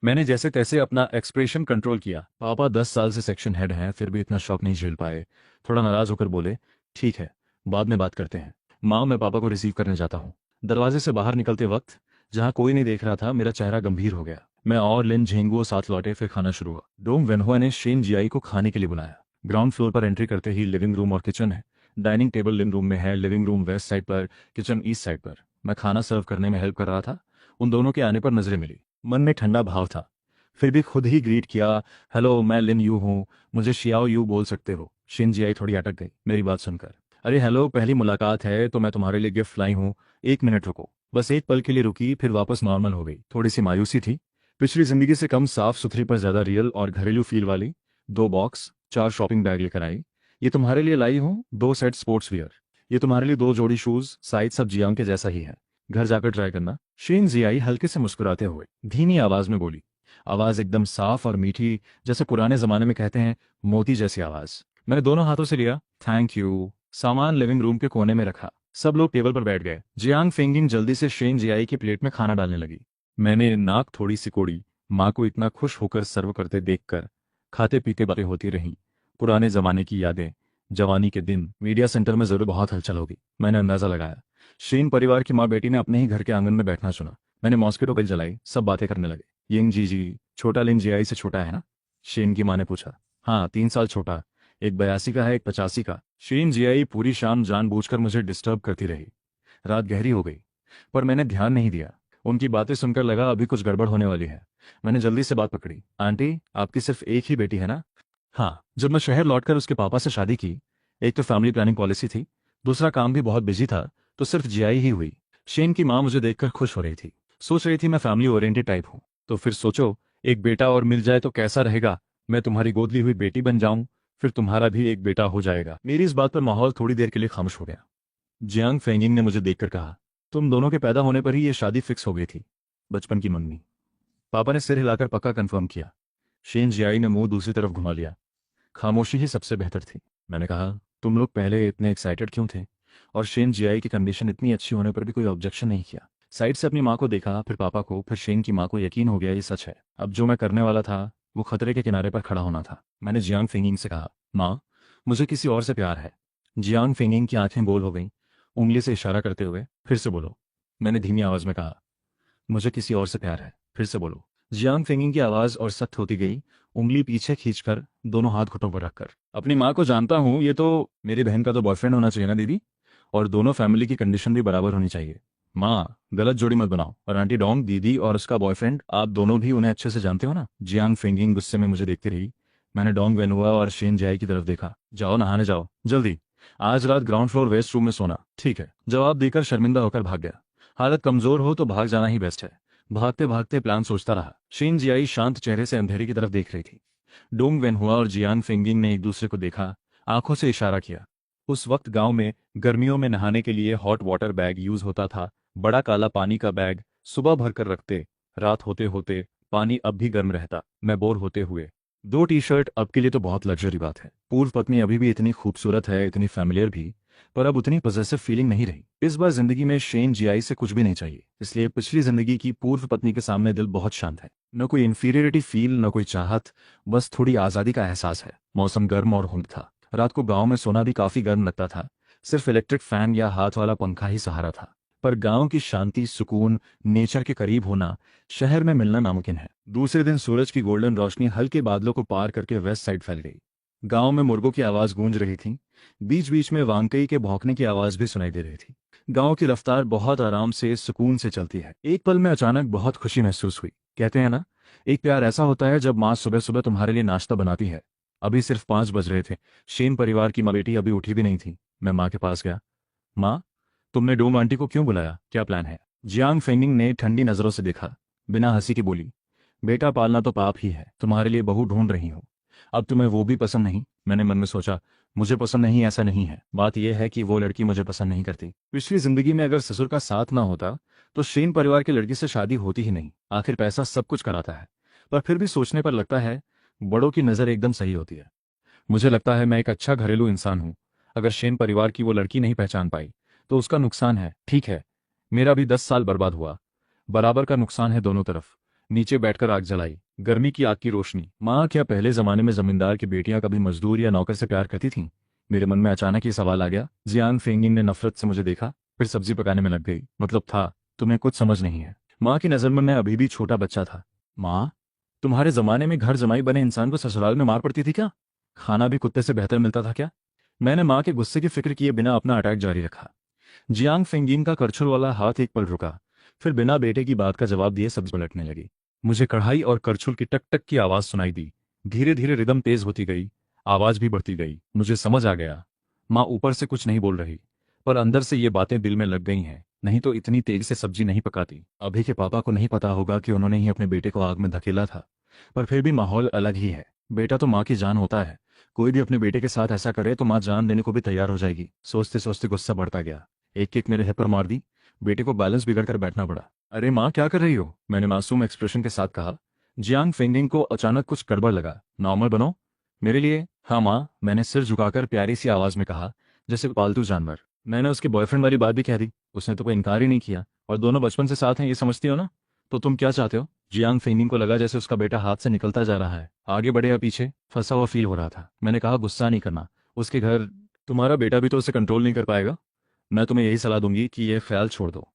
मैंने जैसे तैसे अपना एक्सप्रेशन कंट्रोल किया। पापा 10 साल से सेक्शन हेड हैं, फिर भी इतना शौक नहीं झेल पाए। थोड़ा नाराज होकर बोले, ठीक है, बाद में बात करते हैं। माँ, मैं पापा को रिसीव करने जाता हूँ। दरवाजे से बाहर निकलते वक्त जहाँ कोई नहीं देख रहा था, मेरा चेहरा गंभीर हो गया। मैं और लिन झेंगुओ साथ लौटे, फिर खाना शुरू हुआ। डोंग वेनहुआ ने शेन जियाई को खाने के लिए बुलाया। ग्राउंड फ्लोर पर एंट्री करते ही लिविंग रूम और किचन है। डाइनिंग टेबल लिविंग रूम में है, लिविंग रूम वेस्ट साइड पर, किचन ईस्ट साइड पर। मैं खाना सर्व करने में हेल्प कर रहा था। उन दोनों के आने पर नजरें मिली। मन में ठंडा भाव था, फिर भी खुद ही ग्रीट किया, हेलो, मैं लिन यू हूँ, मुझे शियाओ यू बोल सकते हो। शिन जियाई थोड़ी अटक गई मेरी बात सुनकर। अरे हेलो, पहली मुलाकात है तो मैं तुम्हारे लिए गिफ्ट लाई हूँ, 1 मिनट रुको। बस एक पल के लिए रुकी, फिर वापस नॉर्मल हो गई। थोड़ी सी मायूसी थी, पिछली जिंदगी से कम साफ सुथरी पर ज्यादा रियल और घरेलू फील वाली। 2 बॉक्स, 4 शॉपिंग बैग लेकर आई। ये तुम्हारे लिए लाई हूँ 2 सेट स्पोर्ट्स वियर। ये तुम्हारे लिए 2 जोड़ी शूज, साइज सब जियांग के जैसा ही है, घर जाकर ट्राई करना। शीन जियाई हल्के से मुस्कुराते हुए धीमी आवाज में बोली। आवाज एकदम साफ और मीठी, जैसे पुराने जमाने में कहते हैं, मोती जैसी आवाज। मैंने दोनों हाथों से लिया, थैंक यू। सामान लिविंग रूम के कोने में रखा। सब लोग टेबल पर बैठ गए। जियांग फेंगिंग जल्दी से शेन जियाई की प्लेट में खाना डालने लगी। मैंने नाक थोड़ी सिकोड़ी। माँ को इतना खुश होकर सर्व करते देखकर खाते पीते बातें होती रहीं। पुराने जमाने की यादें, जवानी के दिन। मीडिया सेंटर में जरूर बहुत हलचल होगी, मैंने अंदाजा लगाया। शेन परिवार की माँ बेटी ने अपने ही घर के आंगन में बैठना चुना। मैंने मॉस्किटो बेल जलाई, सब बातें करने लगे। यिंग जी, छोटा लिन जियाई से छोटा है ना? शेन की माँ ने पूछा। हाँ, 3 साल छोटा, एक 82 का है, एक 85 का। शेन जियाई पूरी शाम जानबूझकर मुझे डिस्टर्ब करती रही। रात गहरी हो गई, पर मैंने ध्यान नहीं दिया। उनकी बातें सुनकर लगा अभी कुछ गड़बड़ होने वाली है। मैंने जल्दी से बात पकड़ी। आंटी, आपकी सिर्फ एक ही बेटी है ना? हाँ। जब मैं शहर लौटकर उसके पापा से शादी की, एक तो फैमिली प्लानिंग पॉलिसी थी, दूसरा काम भी बहुत बिजी था, तो सिर्फ जियाई ही हुई। शेन की माँ मुझे देखकर खुश हो रही थी, सोच रही थी मैं फैमिली ओरिएंटेड टाइप हूँ। तो फिर सोचो, एक बेटा और मिल जाए तो कैसा रहेगा। मैं तुम्हारी गोद ली हुई बेटी बन जाऊं, फिर तुम्हारा भी एक बेटा हो जाएगा। मेरी इस बात पर माहौल थोड़ी देर के लिए खामोश हो गया। जियांग फेंगिंग ने मुझे देखकर कहा, तुम दोनों के पैदा होने पर ही ये शादी फिक्स हो गई थी? बचपन की मम्मी। पापा ने सिर हिलाकर पक्का कंफर्म किया। शेन जियाई ने मुंह दूसरी तरफ घुमा लिया। खामोशी ही सबसे बेहतर थी। मैंने कहा, तुम लोग पहले इतने एक्साइटेड क्यों थे? और शेन जियाई की कंडीशन इतनी अच्छी होने पर भी कोई ऑब्जेक्शन नहीं किया। साइड से अपनी माँ को देखा, फिर पापा को, फिर शेन की माँ को यकीन हो गया ये सच है। अब जो मैं करने वाला था वो खतरे के किनारे पर खड़ा होना था। मैंने जियांग फिंगिंग से कहा, माँ, मुझे किसी और से प्यार है। जियांग फिंगिंग की आंखें गोल हो गईं, उंगली से इशारा करते हुए। फिर से बोलो। मैंने धीमी आवाज में कहा, मुझे किसी और से प्यार है। फिर से बोलो। जियांग फिंगिंग की आवाज और सख्त होती गई, उंगली पीछे खींचकर, दोनों हाथ घुटनों पर रखकर। अपनी माँ को जानता हूँ, ये तो मेरी बहन का तो बॉयफ्रेंड होना चाहिए ना दीदी, और दोनों फैमिली की कंडीशन भी बराबर होनी चाहिए। माँ, गलत जोड़ी मत बनाओ। और आंटी डोंग, दीदी और उसका बॉयफ्रेंड, आप दोनों भी उन्हें अच्छे से जानते हो ना? जियांग फिंगिंग गुस्से में मुझे देखती रही। मैंने डोंग वेनुआ और शेन जाई की तरफ देखा। जाओ नहाने जाओ, जल्दी। आज रात ग्राउंड फ्लोर वेस्ट रूम में सोना, ठीक है? जवाब देकर शर्मिंदा होकर भाग गया। हालत कमजोर हो तो भाग जाना ही बेस्ट है। भागते भागते प्लान सोचता रहा। शेन जियाई शांत चेहरे से अंधेरे की तरफ देख रही थी। डोंग वेनहुआ और जियान फिंगिंग ने एक दूसरे को देखा, आंखों से इशारा किया। उस वक्त गांव में गर्मियों में नहाने के लिए हॉट वाटर बैग यूज होता था। बड़ा काला पानी का बैग सुबह भर कर रखते। रात होते होते पानी अब भी गर्म रहता। मैं बोर होते हुए, 2 टी-शर्ट अब के लिए तो बहुत लग्जरी बात है। पूर्व पत्नी अभी भी इतनी खूबसूरत है, इतनी फैमिलियर भी, पर अब उतनी पॉसेसिव फीलिंग नहीं रही। इस बार जिंदगी में शेन जियाई से कुछ भी नहीं चाहिए, इसलिए पिछली जिंदगी की पूर्व पत्नी के सामने दिल बहुत शांत है। न कोई इंफीरियरिटी फील, न कोई चाहत, बस थोड़ी आजादी का एहसास है। मौसम गर्म और हुंद था। रात को गांव में सोना भी काफी गर्म लगता था। सिर्फ इलेक्ट्रिक फैन या हाथ वाला पंखा ही सहारा था। पर गांव की शांति, सुकून, नेचर के करीब होना शहर में मिलना नामुमकिन है। दूसरे दिन सूरज की गोल्डन रोशनी हल्के बादलों को पार करके वेस्ट साइड फैल गई। गांव में मुर्गों की आवाज गूंज रही थी। बीच बीच में वांकई के भौंकने की आवाज भी सुनाई दे रही थी। गांव की रफ्तार बहुत आराम से, सुकून से चलती है। एक पल में अचानक बहुत खुशी महसूस हुई। कहते हैं ना, एक प्यार ऐसा होता है जब माँ सुबह सुबह तुम्हारे लिए नाश्ता बनाती है। अभी सिर्फ 5 बज रहे थे। शेन परिवार की माँ बेटी अभी उठी भी नहीं थी। मैं माँ के पास गया। माँ, तुमने डोम आंटी को क्यों बुलाया? क्या प्लान है? जियांग फेंगिंग ने ठंडी नजरों से देखा, बिना हंसी की बोली, बेटा पालना तो पाप ही है। तुम्हारे लिए बहू ढूंढ रही हूँ। अब तुम्हें वो भी पसंद नहीं? मैंने मन में सोचा, मुझे पसंद नहीं ऐसा नहीं है, बात यह है कि वो लड़की मुझे पसंद नहीं करती। पिछली जिंदगी में अगर ससुर का साथ ना होता तो शेन परिवार की लड़की से शादी होती ही नहीं। आखिर पैसा सब कुछ कराता है। पर फिर भी सोचने पर लगता है बड़ों की नजर एकदम सही होती है। मुझे लगता है मैं एक अच्छा घरेलू इंसान हूँ। अगर शेन परिवार की वो लड़की नहीं पहचान पाई तो उसका नुकसान है, ठीक है? मेरा भी 10 साल बर्बाद हुआ। बराबर का नुकसान है दोनों तरफ। नीचे बैठकर आग जलाई, गर्मी की आग की रोशनी। माँ, क्या पहले जमाने में जमींदार की बेटियां कभी मजदूर या नौकर से प्यार करती थीं? मेरे मन में अचानक ये सवाल आ गया। जियांग फेंगिंग ने नफरत से मुझे देखा, फिर सब्जी पकाने में लग गई। मतलब था, तुम्हें कुछ समझ नहीं है। माँ की नजर में मैं अभी भी छोटा बच्चा था। माँ, तुम्हारे जमाने में घर जमाई बने इंसान को ससुराल में मार पड़ती थी क्या? खाना भी कुत्ते से बेहतर मिलता था क्या? मैंने माँ के गुस्से की फिक्र किए बिना अपना अटैक जारी रखा। जियांग फेंगिन का करछुल वाला हाथ एक पल रुका, फिर बिना बेटे की बात का जवाब दिए सब्जी पलटने लगी। मुझे कढ़ाई और करछुल की टक टक की आवाज सुनाई दी। धीरे धीरे रिदम तेज होती गई, आवाज भी बढ़ती गई। मुझे समझ आ गया, माँ ऊपर से कुछ नहीं बोल रही, पर अंदर से ये बातें दिल में लग गई हैं। नहीं तो इतनी तेज से सब्जी नहीं पकाती। अभी के पापा को नहीं पता होगा कि उन्होंने ही अपने बेटे को आग में धकेला था, पर फिर भी माहौल अलग ही है। बेटा तो माँ की जान होता है। कोई भी अपने बेटे के साथ ऐसा करे तो माँ जान देने को भी तैयार हो जाएगी। सोचते सोचते गुस्सा बढ़ता गया। एक किक मेरे हिप पर मार दी। बेटे को बैलेंस बिगड़ कर बैठना पड़ा। अरे माँ, क्या कर रही हो? मैंने मासूम एक्सप्रेशन के साथ कहा। जियांग फेंगिंग को अचानक कुछ गड़बड़ लगा। नॉर्मल बनो मेरे लिए। हाँ माँ, मैंने सिर झुकाकर प्यारी सी आवाज में कहा, जैसे पालतू जानवर। मैंने उसके बॉयफ्रेंड वाली बात भी कह दी, उसने तो कोई इनकार ही नहीं किया। और दोनों बचपन से साथ हैं, ये समझती हो ना? तो तुम क्या चाहते हो? जियांग फेंगिंग को लगा जैसे उसका बेटा हाथ से निकलता जा रहा है। आगे बढ़े या पीछे, फंसा हुआ फील हो रहा था। मैंने कहा, गुस्सा नहीं करना, उसके घर तुम्हारा बेटा भी तो उसे कंट्रोल नहीं कर पाएगा। मैं तुम्हें यही सलाह दूंगी कि ये ख्याल छोड़ दो।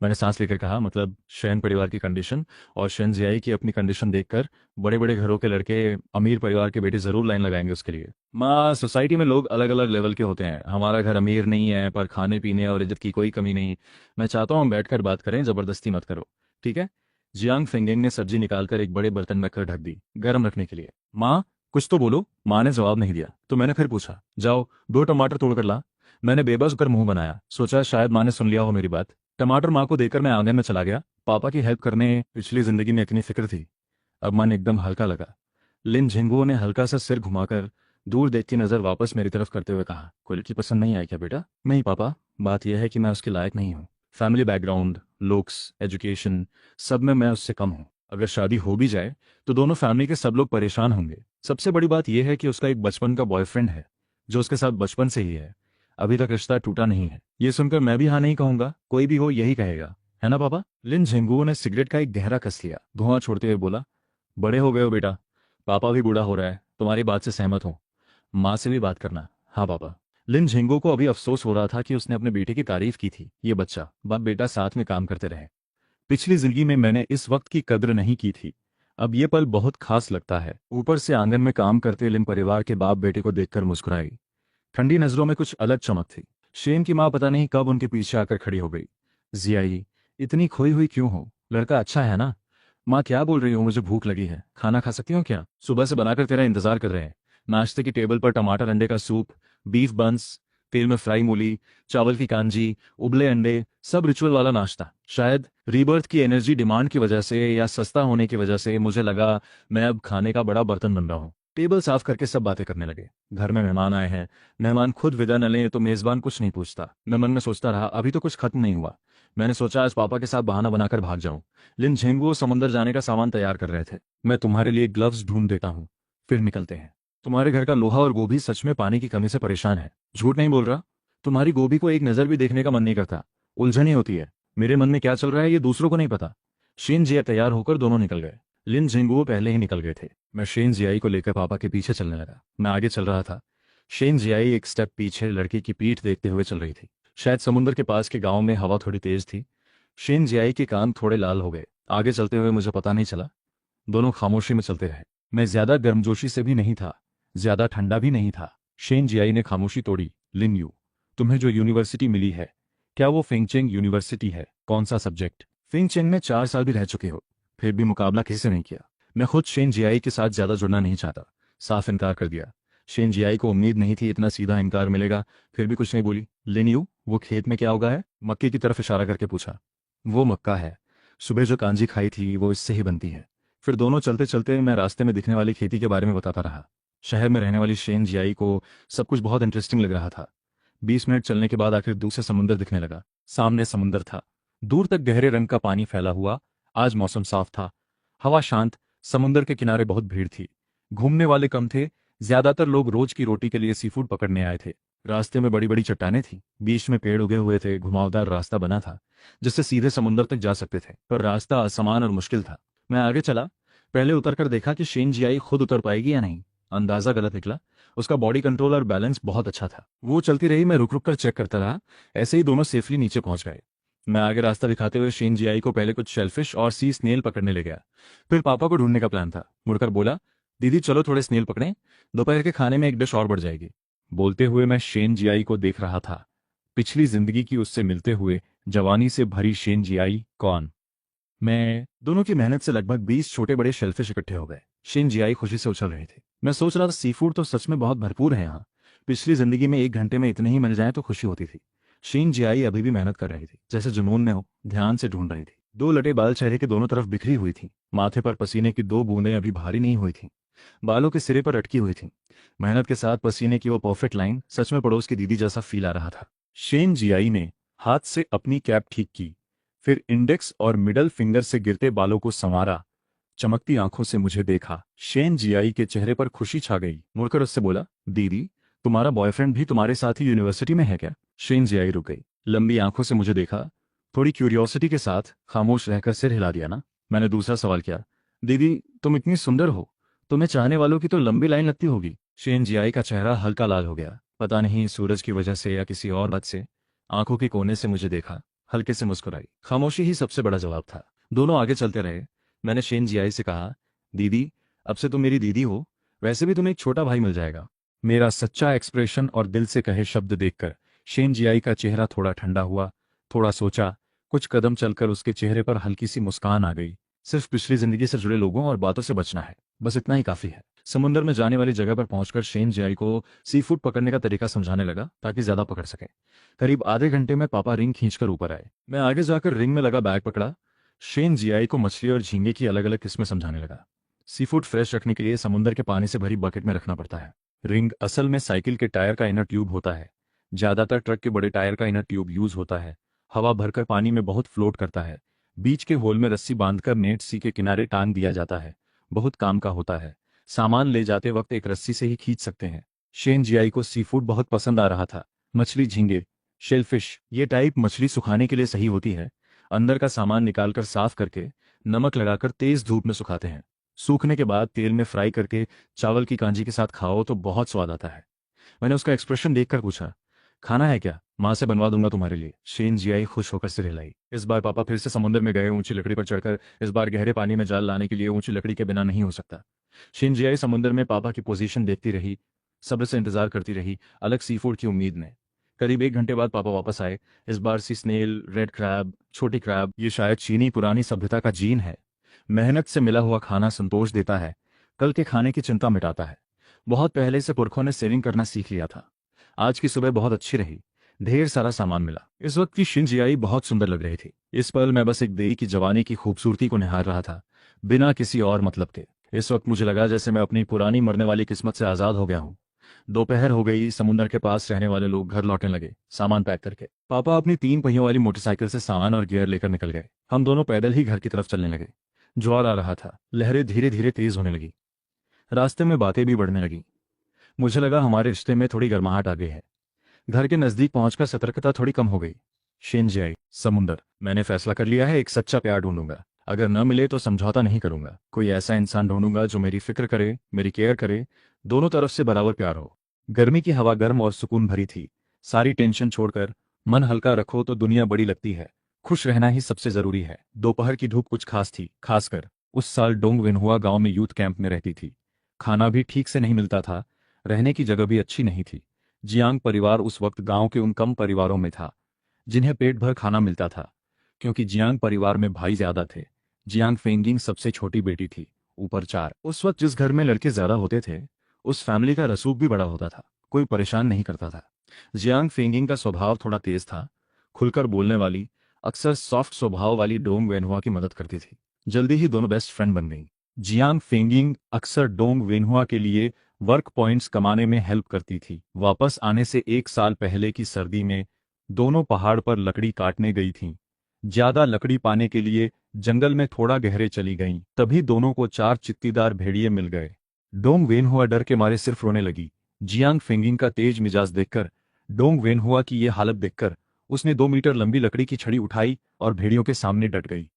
मैंने सांस लेकर कहा, मतलब शैन परिवार की कंडीशन और शैन जियाई की अपनी कंडीशन देखकर बड़े बड़े घरों के लड़के, अमीर परिवार के बेटे जरूर लाइन लगाएंगे उसके लिए। माँ, सोसाइटी में लोग अलग अलग लेवल के होते हैं। हमारा घर अमीर नहीं है, पर खाने पीने और इज्जत की कोई कमी नहीं। मैं चाहता हूँ हम बैठकर बात करें, जबरदस्ती मत करो, ठीक है? जियांग फेंगिंग ने सब्जी निकालकर एक बड़े बर्तन में कर ढक दी, गर्म रखने के लिए। माँ, कुछ तो बोलो। माँ ने जवाब नहीं दिया। तो मैंने फिर पूछा, जाओ 2 टमाटर तोड़कर ला। मैंने बेबस होकर मुंह बनाया, सोचा शायद माँ ने सुन लिया हो मेरी बात। टमाटर माँ को देकर मैं आंगन में चला गया। पापा की हेल्प करने पिछली जिंदगी में इतनी फिक्र थी, अब मन एकदम हल्का लगा। लिन झिंगुओ ने हल्का सा सिर घुमाकर दूर देखती नजर वापस मेरी तरफ करते हुए कहा, क्वालिटी पसंद नहीं आई क्या बेटा? नहीं पापा, बात यह है कि मैं उसके लायक नहीं हूँ। फैमिली बैकग्राउंड, लुक्स, एजुकेशन, सब में मैं उससे कम हूँ। अगर शादी हो भी जाए तो दोनों फैमिली के सब लोग परेशान होंगे। सबसे बड़ी बात यह है कि उसका एक बचपन का बॉयफ्रेंड है जो उसके साथ बचपन से ही है। अभी तक रिश्ता टूटा नहीं है। ये सुनकर मैं भी हाँ नहीं कहूंगा, कोई भी हो यही कहेगा, है ना पापा? लिन झिंगुओ ने सिगरेट का एक गहरा कस लिया, धुआं छोड़ते हुए बोला, बड़े हो गए हो बेटा, पापा भी बूढ़ा हो रहा है, तुम्हारी बात से सहमत हूँ। माँ से भी बात करना। हाँ पापा। लिन झिंगो को अभी अफसोस हो रहा था कि उसने अपने बेटे की तारीफ की थी। ये बच्चा बाप बेटा साथ में काम करते रहे। पिछली जिंदगी में मैंने इस वक्त की कद्र नहीं की थी, अब ये पल बहुत खास लगता है। ऊपर से आंगन में काम करते लिन परिवार के बाप बेटे को देखकर मुस्कुराई। ठंडी नजरों में कुछ अलग चमक थी। शेन की माँ पता नहीं कब उनके पीछे आकर खड़ी हो गई। जियाई, इतनी खोई हुई क्यों हो? लड़का अच्छा है ना? माँ क्या बोल रही हो, मुझे भूख लगी है, खाना खा सकती हो क्या? सुबह से बनाकर तेरा इंतजार कर रहे हैं। नाश्ते की टेबल पर टमाटर अंडे का सूप, बीफ बंस, तेल में फ्राई मूली, चावल की कांजी, उबले अंडे, सब रिचुअल वाला नाश्ता। शायद रीबर्थ की एनर्जी डिमांड की वजह से या सस्ता होने की वजह से मुझे लगा मैं अब खाने का बड़ा बर्तन बन रहा हूँ। टेबल साफ करके सब बातें करने लगे। घर में मेहमान आए हैं, मेहमान खुद विदा न लें तो मेजबान कुछ नहीं पूछता। मैं मन में सोचता रहा, अभी तो कुछ खत्म नहीं हुआ। मैंने सोचा आज पापा के साथ बहाना बनाकर भाग जाऊं। लिन झेंगुओ समंदर जाने का सामान तैयार कर रहे थे। मैं तुम्हारे लिए ग्लव्स ढूंढ देता हूँ, फिर निकलते हैं। तुम्हारे घर का लोहा और गोभी सच में पानी की कमी से परेशान है। झूठ नहीं बोल रहा। तुम्हारी गोभी को एक नजर भी देखने का मन नहीं करता। उलझन ही होती है। मेरे मन में क्या चल रहा है ये दूसरों को नहीं पता। शीन जिया तैयार होकर दोनों निकल गए। लिन झिंगुओ पहले ही निकल गए थे। मैं शेन जियाई को लेकर पापा के पीछे चलने लगा। मैं आगे चल रहा था। शेन जियाई एक स्टेप पीछे लड़की की पीठ देखते हुए चल रही थी। शायद समुद्र के पास के गांव में हवा थोड़ी तेज थी। शेन जियाई के कान थोड़े लाल हो गए। आगे चलते हुए मुझे पता नहीं चला। दोनों खामोशी में चलते रहे। मैं ज्यादा गर्मजोशी से भी नहीं था, ज्यादा ठंडा भी नहीं था। शेन जियाई ने खामोशी तोड़ी। लिन यू, तुम्हें जो यूनिवर्सिटी मिली है, क्या वो फिंगचेंग यूनिवर्सिटी है? कौन सा सब्जेक्ट? फिंगचेंग में 4 साल भी रह चुके हो, फिर भी मुकाबला किसी से नहीं किया। मैं खुद शेन जियाई के साथ ज्यादा जुड़ना नहीं चाहता। साफ इनकार कर दिया। शेन जियाई को उम्मीद नहीं थी इतना सीधा इनकार मिलेगा, फिर भी कुछ नहीं बोली। लिन यू, वो खेत में क्या उगा है? मक्के की तरफ इशारा करके पूछा। वो मक्का है। सुबह जो कांजी खाई थी वो इससे ही बनती है। फिर दोनों चलते चलते मैं रास्ते में दिखने वाली खेती के बारे में बताता रहा। शहर में रहने वाली शेन जियाई को सब कुछ बहुत इंटरेस्टिंग लग रहा था। 20 मिनट चलने के बाद आखिर दूर से समुंदर दिखने लगा। सामने समुंदर था, दूर तक गहरे रंग का पानी फैला हुआ। आज मौसम साफ था, हवा शांत। समुंदर के किनारे बहुत भीड़ थी। घूमने वाले कम थे। ज्यादातर लोग रोज की रोटी के लिए सीफूड पकड़ने आए थे। रास्ते में बड़ी बड़ी चट्टानें थी, बीच में पेड़ उगे हुए थे। घुमावदार रास्ता बना था जिससे सीधे समुंदर तक जा सकते थे, पर रास्ता असमान और मुश्किल था। मैं आगे चला। पहले उतरकर देखा कि शेन जियाई खुद उतर पाएगी या नहीं। अंदाजा गलत निकला। उसका बॉडी कंट्रोल और बैलेंस बहुत अच्छा था। वो चलती रही, मैं रुक रुक कर चेक करता रहा। ऐसे ही दोनों सेफली नीचे पहुंच गए। मैं आगे रास्ता दिखाते हुए शेन जियाई को पहले कुछ शेलफिश और सी स्नेल पकड़ने ले गया। फिर पापा को ढूंढने का प्लान था। मुड़कर बोला, दीदी चलो थोड़े स्नेल पकड़ें, दोपहर के खाने में एक डिश और बढ़ जाएगी। बोलते हुए मैं शेन जियाई को देख रहा था। पिछली जिंदगी की उससे मिलते हुए जवानी से भरी शेन जियाई कौन? मैं। दोनों की मेहनत से लगभग 20 छोटे बड़े शेलफिश इकट्ठे हो गए। शेन जियाई खुशी से उछल रहे थे। मैं सोच रहा था सी फूड तो सच में बहुत भरपूर है यहाँ। पिछली जिंदगी में 1 घंटे में इतने ही मिल जाए तो खुशी होती थी। शेन जियाई अभी भी मेहनत कर रही थी, जैसे जुनून में हो, ध्यान से ढूंढ रही थी। 2 लटे बाल चेहरे के दोनों तरफ बिखरी हुई थी। माथे पर पसीने की 2 बूंदें अभी भारी नहीं हुई थीं। बालों के सिरे पर अटकी हुई थीं। मेहनत के साथ पसीने की वो परफेक्ट लाइन, सच में पड़ोस की दीदी जैसा फील आ रहा था। शेन जियाई ने हाथ से अपनी कैप ठीक की, फिर इंडेक्स और मिडल फिंगर से गिरते बालों को संवारा। चमकती आंखों से मुझे देखा। शेन जियाई के चेहरे पर खुशी छा गई। मुड़कर उससे बोला, दीदी तुम्हारा बॉयफ्रेंड भी तुम्हारे साथ ही यूनिवर्सिटी में है क्या? शेन जियाई रुक गई, लंबी आंखों से मुझे देखा। थोड़ी क्यूरियोसिटी के साथ खामोश रहकर सिर हिला दिया ना। मैंने दूसरा सवाल किया, दीदी तुम इतनी सुंदर हो, तुम्हें चाहने वालों की तो लंबी लाइन लगती होगी। शेन जियाई का चेहरा हल्का लाल हो गया, पता नहीं सूरज की वजह से या किसी और बात से। आंखों के कोने से मुझे देखा, हल्के से मुस्कुराई। खामोशी ही सबसे बड़ा जवाब था। दोनों आगे चलते रहे। मैंने शेन जियाई से कहा, दीदी अब से तुम मेरी दीदी हो, वैसे भी तुम्हें एक छोटा भाई मिल जाएगा। मेरा सच्चा एक्सप्रेशन और दिल से कहे शब्द देखकर शेन जियाई का चेहरा थोड़ा ठंडा हुआ। थोड़ा सोचा, कुछ कदम चलकर उसके चेहरे पर हल्की सी मुस्कान आ गई। सिर्फ पिछली जिंदगी से जुड़े लोगों और बातों से बचना है, बस इतना ही काफी है। समुंदर में जाने वाली जगह पर पहुंचकर शेन जियाई को सी फूड पकड़ने का तरीका समझाने लगा ताकि ज्यादा पकड़ सके। करीब आधे घंटे में पापा रिंग खींचकर ऊपर आए। मैं आगे जाकर रिंग में लगा बैग पकड़ा। शेन जियाई को मछली और झींगे की अलग अलग किस्में समझाने लगा। सी फूड फ्रेश रखने के लिए समुंदर के पानी से भरी बकेट में रखना पड़ता है। रिंग असल में साइकिल के टायर का इनर ट्यूब होता है। ज्यादातर ट्रक के बड़े टायर का इनर ट्यूब यूज होता है। हवा भरकर पानी में बहुत फ्लोट करता है। बीच के होल में रस्सी बांधकर नेट सी के किनारे टांग दिया जाता है। बहुत काम का होता है। सामान ले जाते वक्त एक रस्सी से ही खींच सकते हैं। शेन जियाई को सी फूड बहुत पसंद आ रहा था। मछली, झींगे, शेलफिश, ये टाइप मछली सुखाने के लिए सही होती है। अंदर का सामान निकालकर साफ करके नमक लगाकर तेज धूप में सुखाते हैं। सूखने के बाद तेल में फ्राई करके चावल की कांजी के साथ खाओ तो बहुत स्वाद आता है। मैंने उसका एक्सप्रेशन देखकर पूछा, खाना है क्या? माँ से बनवा दूंगा तुम्हारे लिए। शेन जियाई खुश होकर सिर हिलाई। इस बार पापा फिर से समुद्र में गए, ऊंची लकड़ी पर चढ़कर। इस बार गहरे पानी में जाल लाने के लिए ऊंची लकड़ी के बिना नहीं हो सकता। शेन जियाई समुद्र में पापा की पोजीशन देखती रही, सब्र से इंतजार करती रही, अलग सी फूड की उम्मीद में। करीब 1 घंटे बाद पापा वापस आए। इस बार सी स्नेल, रेड क्रैब, छोटी क्रैब, ये शायद चीनी पुरानी सभ्यता का जीन है। मेहनत से मिला हुआ खाना संतोष देता है, कल के खाने की चिंता मिटाता है। बहुत पहले से पुरखों ने सेविंग करना सीख लिया था। आज की सुबह बहुत अच्छी रही। ढेर सारा सामान मिला। इस वक्त की शिन जियाई बहुत सुंदर लग रही थी। इस पल मैं बस एक देई की जवानी की खूबसूरती को निहार रहा था, बिना किसी और मतलब के। इस वक्त मुझे लगा जैसे मैं अपनी पुरानी मरने वाली किस्मत से आजाद हो गया हूँ। दोपहर हो गई। समुद्र के पास रहने वाले लोग घर लौटने लगे, सामान पैक करके। पापा अपनी 3 पहियों वाली मोटरसाइकिल से सामान और गियर लेकर निकल गए। हम दोनों पैदल ही घर की तरफ चलने लगे। ज्वार आ रहा था। लहरें धीरे धीरे तेज होने लगी। रास्ते में बातें भी बढ़ने लगी। मुझे लगा हमारे रिश्ते में थोड़ी गर्माहट आ गई है। घर के नजदीक पहुंचकर सतर्कता थोड़ी कम हो गई। शिन जियाई, समुंदर, मैंने फैसला कर लिया है, एक सच्चा प्यार ढूंढूंगा। अगर न मिले तो समझौता नहीं करूंगा। कोई ऐसा इंसान ढूंढूंगा जो मेरी फिक्र करे, मेरी केयर करे, दोनों तरफ से बराबर प्यार हो। गर्मी की हवा गर्म और सुकून भरी थी। सारी टेंशन छोड़कर मन हल्का रखो तो दुनिया बड़ी लगती है। खुश रहना ही सबसे जरूरी है। दोपहर की धूप कुछ खास थी, खासकर उस साल डोंग विनहुआ गांव में यूथ कैंप में रहती थी। खाना भी ठीक से नहीं मिलता था, रहने की जगह भी अच्छी नहीं थी। जियांग परिवार उस वक्त गांव के उन कम परिवारों में था जिन्हें पेट भर खाना मिलता था, क्योंकि जियांग परिवार में भाई ज्यादा थे। जियांग फेंगिंग सबसे छोटी बेटी थी, ऊपर 4। उस वक्त जिस घर में लड़के ज्यादा होते थे, उस फैमिली का रसूख भी बड़ा होता था। कोई परेशान नहीं करता था। जियांग फेंगिंग का स्वभाव थोड़ा तेज था। खुलकर बोलने वाली, अक्सर सॉफ्ट स्वभाव वाली डोंग वेनहुआ की मदद करती थी। जल्दी ही दोनों बेस्ट फ्रेंड बन गई। जियांग फेंगिंग अक्सर डोंग वेनहुआ के लिए वर्क पॉइंट्स कमाने में हेल्प करती थी। वापस आने से 1 साल पहले की सर्दी में दोनों पहाड़ पर लकड़ी काटने गई थीं। ज्यादा लकड़ी पाने के लिए जंगल में थोड़ा गहरे चली गईं। तभी दोनों को 4 चित्तीदार भेड़िए मिल गए। डोंग वेनहुआ डर के मारे सिर्फ रोने लगी। जियांग फेंगिंग का तेज मिजाज देखकर, डोंग वेनहुआ की ये हालत देखकर, उसने 2 मीटर लंबी लकड़ी की छड़ी उठाई और भेड़ियों के सामने डट गई।